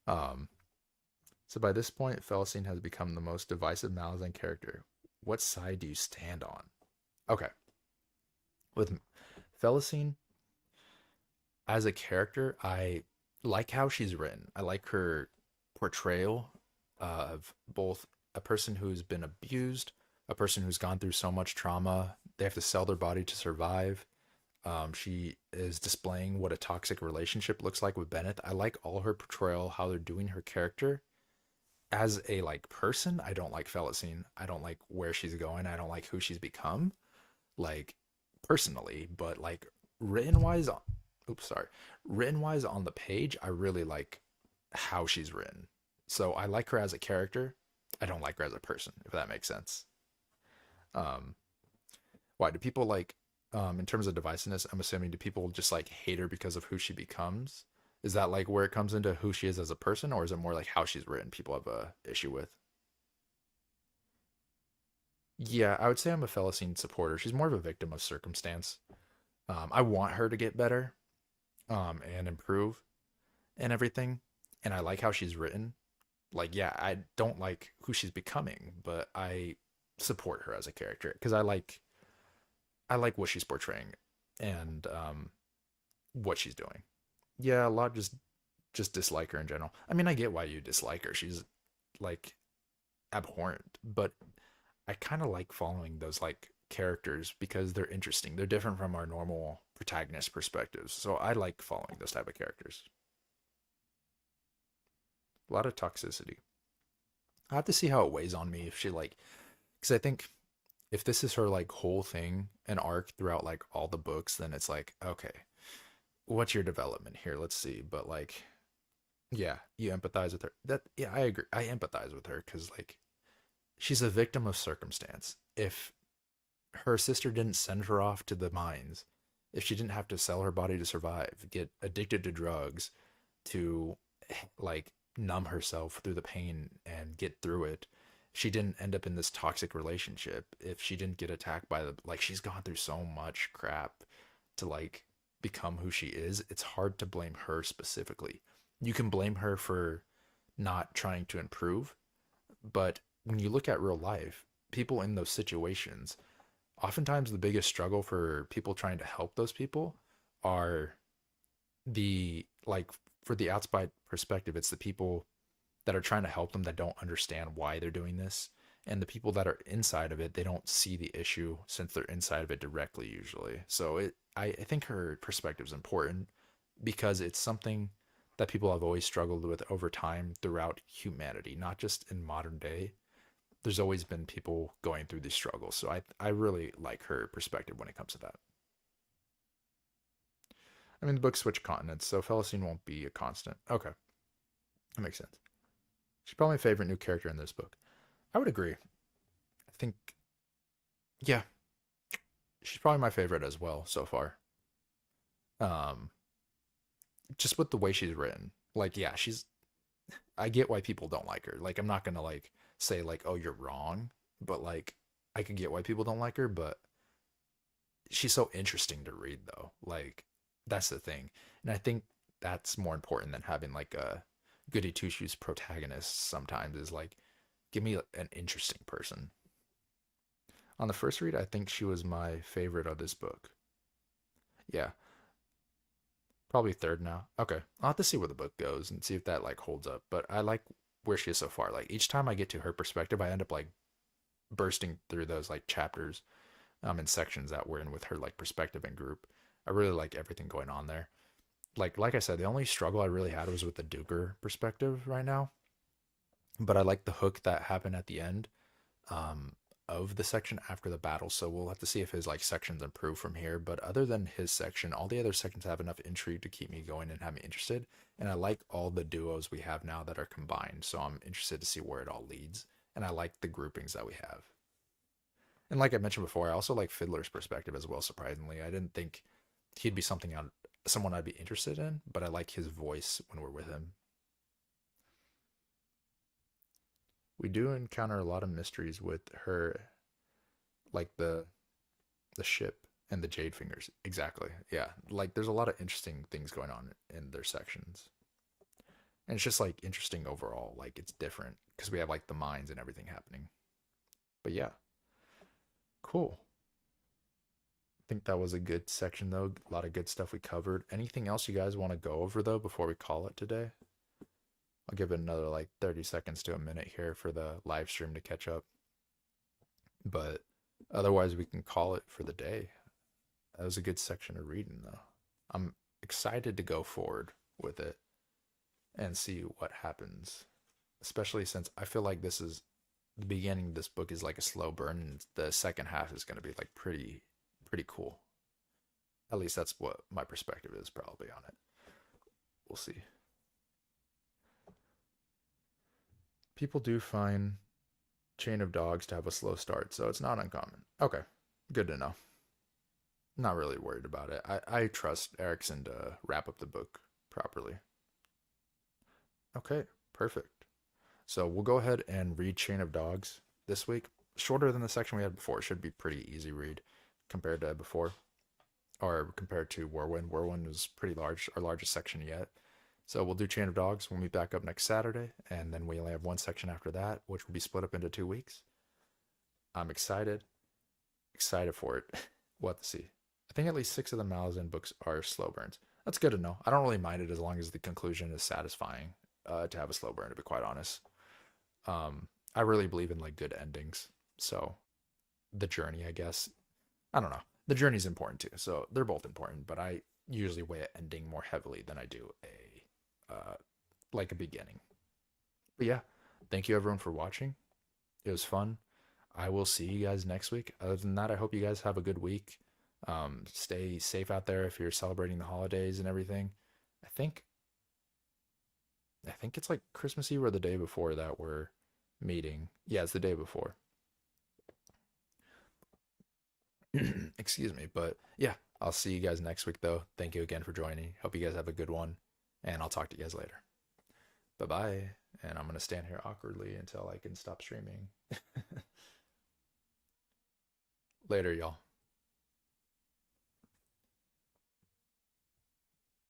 Speaker 1: um, so by this point, Felicine has become the most divisive Malazan character. What side do you stand on? Okay, with Felicine as a character, I like how she's written. I like her portrayal of both a person who's been abused, a person who's gone through so much trauma, they have to sell their body to survive. She is displaying what a toxic relationship looks like with Bennett. I like all her portrayal, how they're doing her character. As a like person, I don't like Felicine. I don't like where she's going. I don't like who she's become, like personally. But like written wise, oops, sorry, written wise on the page, I really like how she's written. So I like her as a character. I don't like her as a person, if that makes sense. Um, why do people like, in terms of divisiveness, I'm assuming do people just like hate her because of who she becomes? Is that like where it comes into who she is as a person, or is it more like how she's written people have a issue with? Yeah, I would say I'm a Felicine supporter. She's more of a victim of circumstance. I want her to get better, and improve and everything. And I like how she's written. Like, yeah, I don't like who she's becoming, but I support her as a character because I like what she's portraying and what she's doing. Yeah, a lot just dislike her in general. I mean, I get why you dislike her. She's like abhorrent, but I kind of like following those like characters because they're interesting. They're different from our normal protagonist perspectives. So I like following those type of characters. A lot of toxicity. I have to see how it weighs on me if she like, because I think if this is her like whole thing, an arc throughout like all the books, then it's like, okay, what's your development here? Let's see. But like, yeah, you empathize with her. That yeah, I agree. I empathize with her because like she's a victim of circumstance. If her sister didn't send her off to the mines, if she didn't have to sell her body to survive, get addicted to drugs to like numb herself through the pain and get through it, she didn't end up in this toxic relationship, if she didn't get attacked by the like she's gone through so much crap to like become who she is, it's hard to blame her specifically. You can blame her for not trying to improve, but when you look at real life, people in those situations, oftentimes the biggest struggle for people trying to help those people are the like for the outside perspective, it's the people that are trying to help them that don't understand why they're doing this. And the people that are inside of it, they don't see the issue since they're inside of it directly usually. So I think her perspective is important because it's something that people have always struggled with over time throughout humanity, not just in modern day. There's always been people going through these struggles. So I really like her perspective when it comes to that. I mean, the book switched continents, so Felicine won't be a constant. Okay, that makes sense. She's probably my favorite new character in this book. I would agree. I think, yeah, she's probably my favorite as well so far. Um, just with the way she's written, like, yeah, she's. I get why people don't like her. Like, I'm not gonna like say like, oh, you're wrong, but like, I can get why people don't like her. But she's so interesting to read, though. Like, that's the thing, and I think that's more important than having like a goody two shoes protagonist. Sometimes is like, give me an interesting person. On the first read, I think she was my favorite of this book. Yeah, Probably third now. Okay. I'll have to see where the book goes and see if that like holds up. But I like where she is so far. Like each time I get to her perspective, I end up like bursting through those like chapters and sections that we're in with her like perspective and group. I really like everything going on there. Like I said, the only struggle I really had was with the Duker perspective right now. But I like the hook that happened at the end um, of the section after the battle. So we'll have to see if his like sections improve from here. But other than his section, all the other sections have enough intrigue to keep me going and have me interested. And I like all the duos we have now that are combined. So I'm interested to see where it all leads. And I like the groupings that we have. And like I mentioned before, I also like Fiddler's perspective as well. Surprisingly, I didn't think he'd be someone I'd be interested in, but I like his voice when we're with him. We do encounter a lot of mysteries with her, like the ship and the jade fingers. Exactly. Yeah. Like there's a lot of interesting things going on in their sections. And it's just like interesting overall. Like it's different because we have like the mines and everything happening. But yeah, cool. I think that was a good section though. A lot of good stuff we covered. Anything else you guys want to go over though before we call it today? I'll give it another like 30 seconds to a minute here for the live stream to catch up. But otherwise, we can call it for the day. That was a good section of reading, though. I'm excited to go forward with it and see what happens, especially since I feel like this is the beginning of this book is like a slow burn, and the second half is going to be like pretty cool. At least that's what my perspective is probably on it. We'll see. People do find Chain of Dogs to have a slow start, so it's not uncommon. Okay, good to know. Not really worried about it. I trust Erickson to wrap up the book properly. Okay, perfect. So we'll go ahead and read Chain of Dogs this week. Shorter than the section we had before. It should be pretty easy read compared to before, or compared to Whirlwind. Whirlwind was pretty large, our largest section yet. So we'll do Chain of Dogs. We'll meet back up next Saturday, and then we only have one section after that, which will be split up into 2 weeks. I'm excited for it. We'll have to see. I think at least 6 of the Malazan books are slow burns. That's good to know. I don't really mind it as long as the conclusion is satisfying to have a slow burn, to be quite honest. I really believe in like good endings. So the journey, I guess. I don't know. The journey's important too. So they're both important, but I usually weigh an ending more heavily than I do like a beginning. But yeah, thank you everyone for watching. It was fun. I will see you guys next week. Other than that, I hope you guys have a good week. Stay safe out there if you're celebrating the holidays and everything. I think I think it's like Christmas Eve or the day before that we're meeting. Yeah, it's the day before. Excuse me, but yeah, I'll see you guys next week though. Thank you again for joining. Hope you guys have a good one, and I'll talk to you guys later. Bye bye. And I'm gonna stand here awkwardly until I can stop streaming. Later, y'all.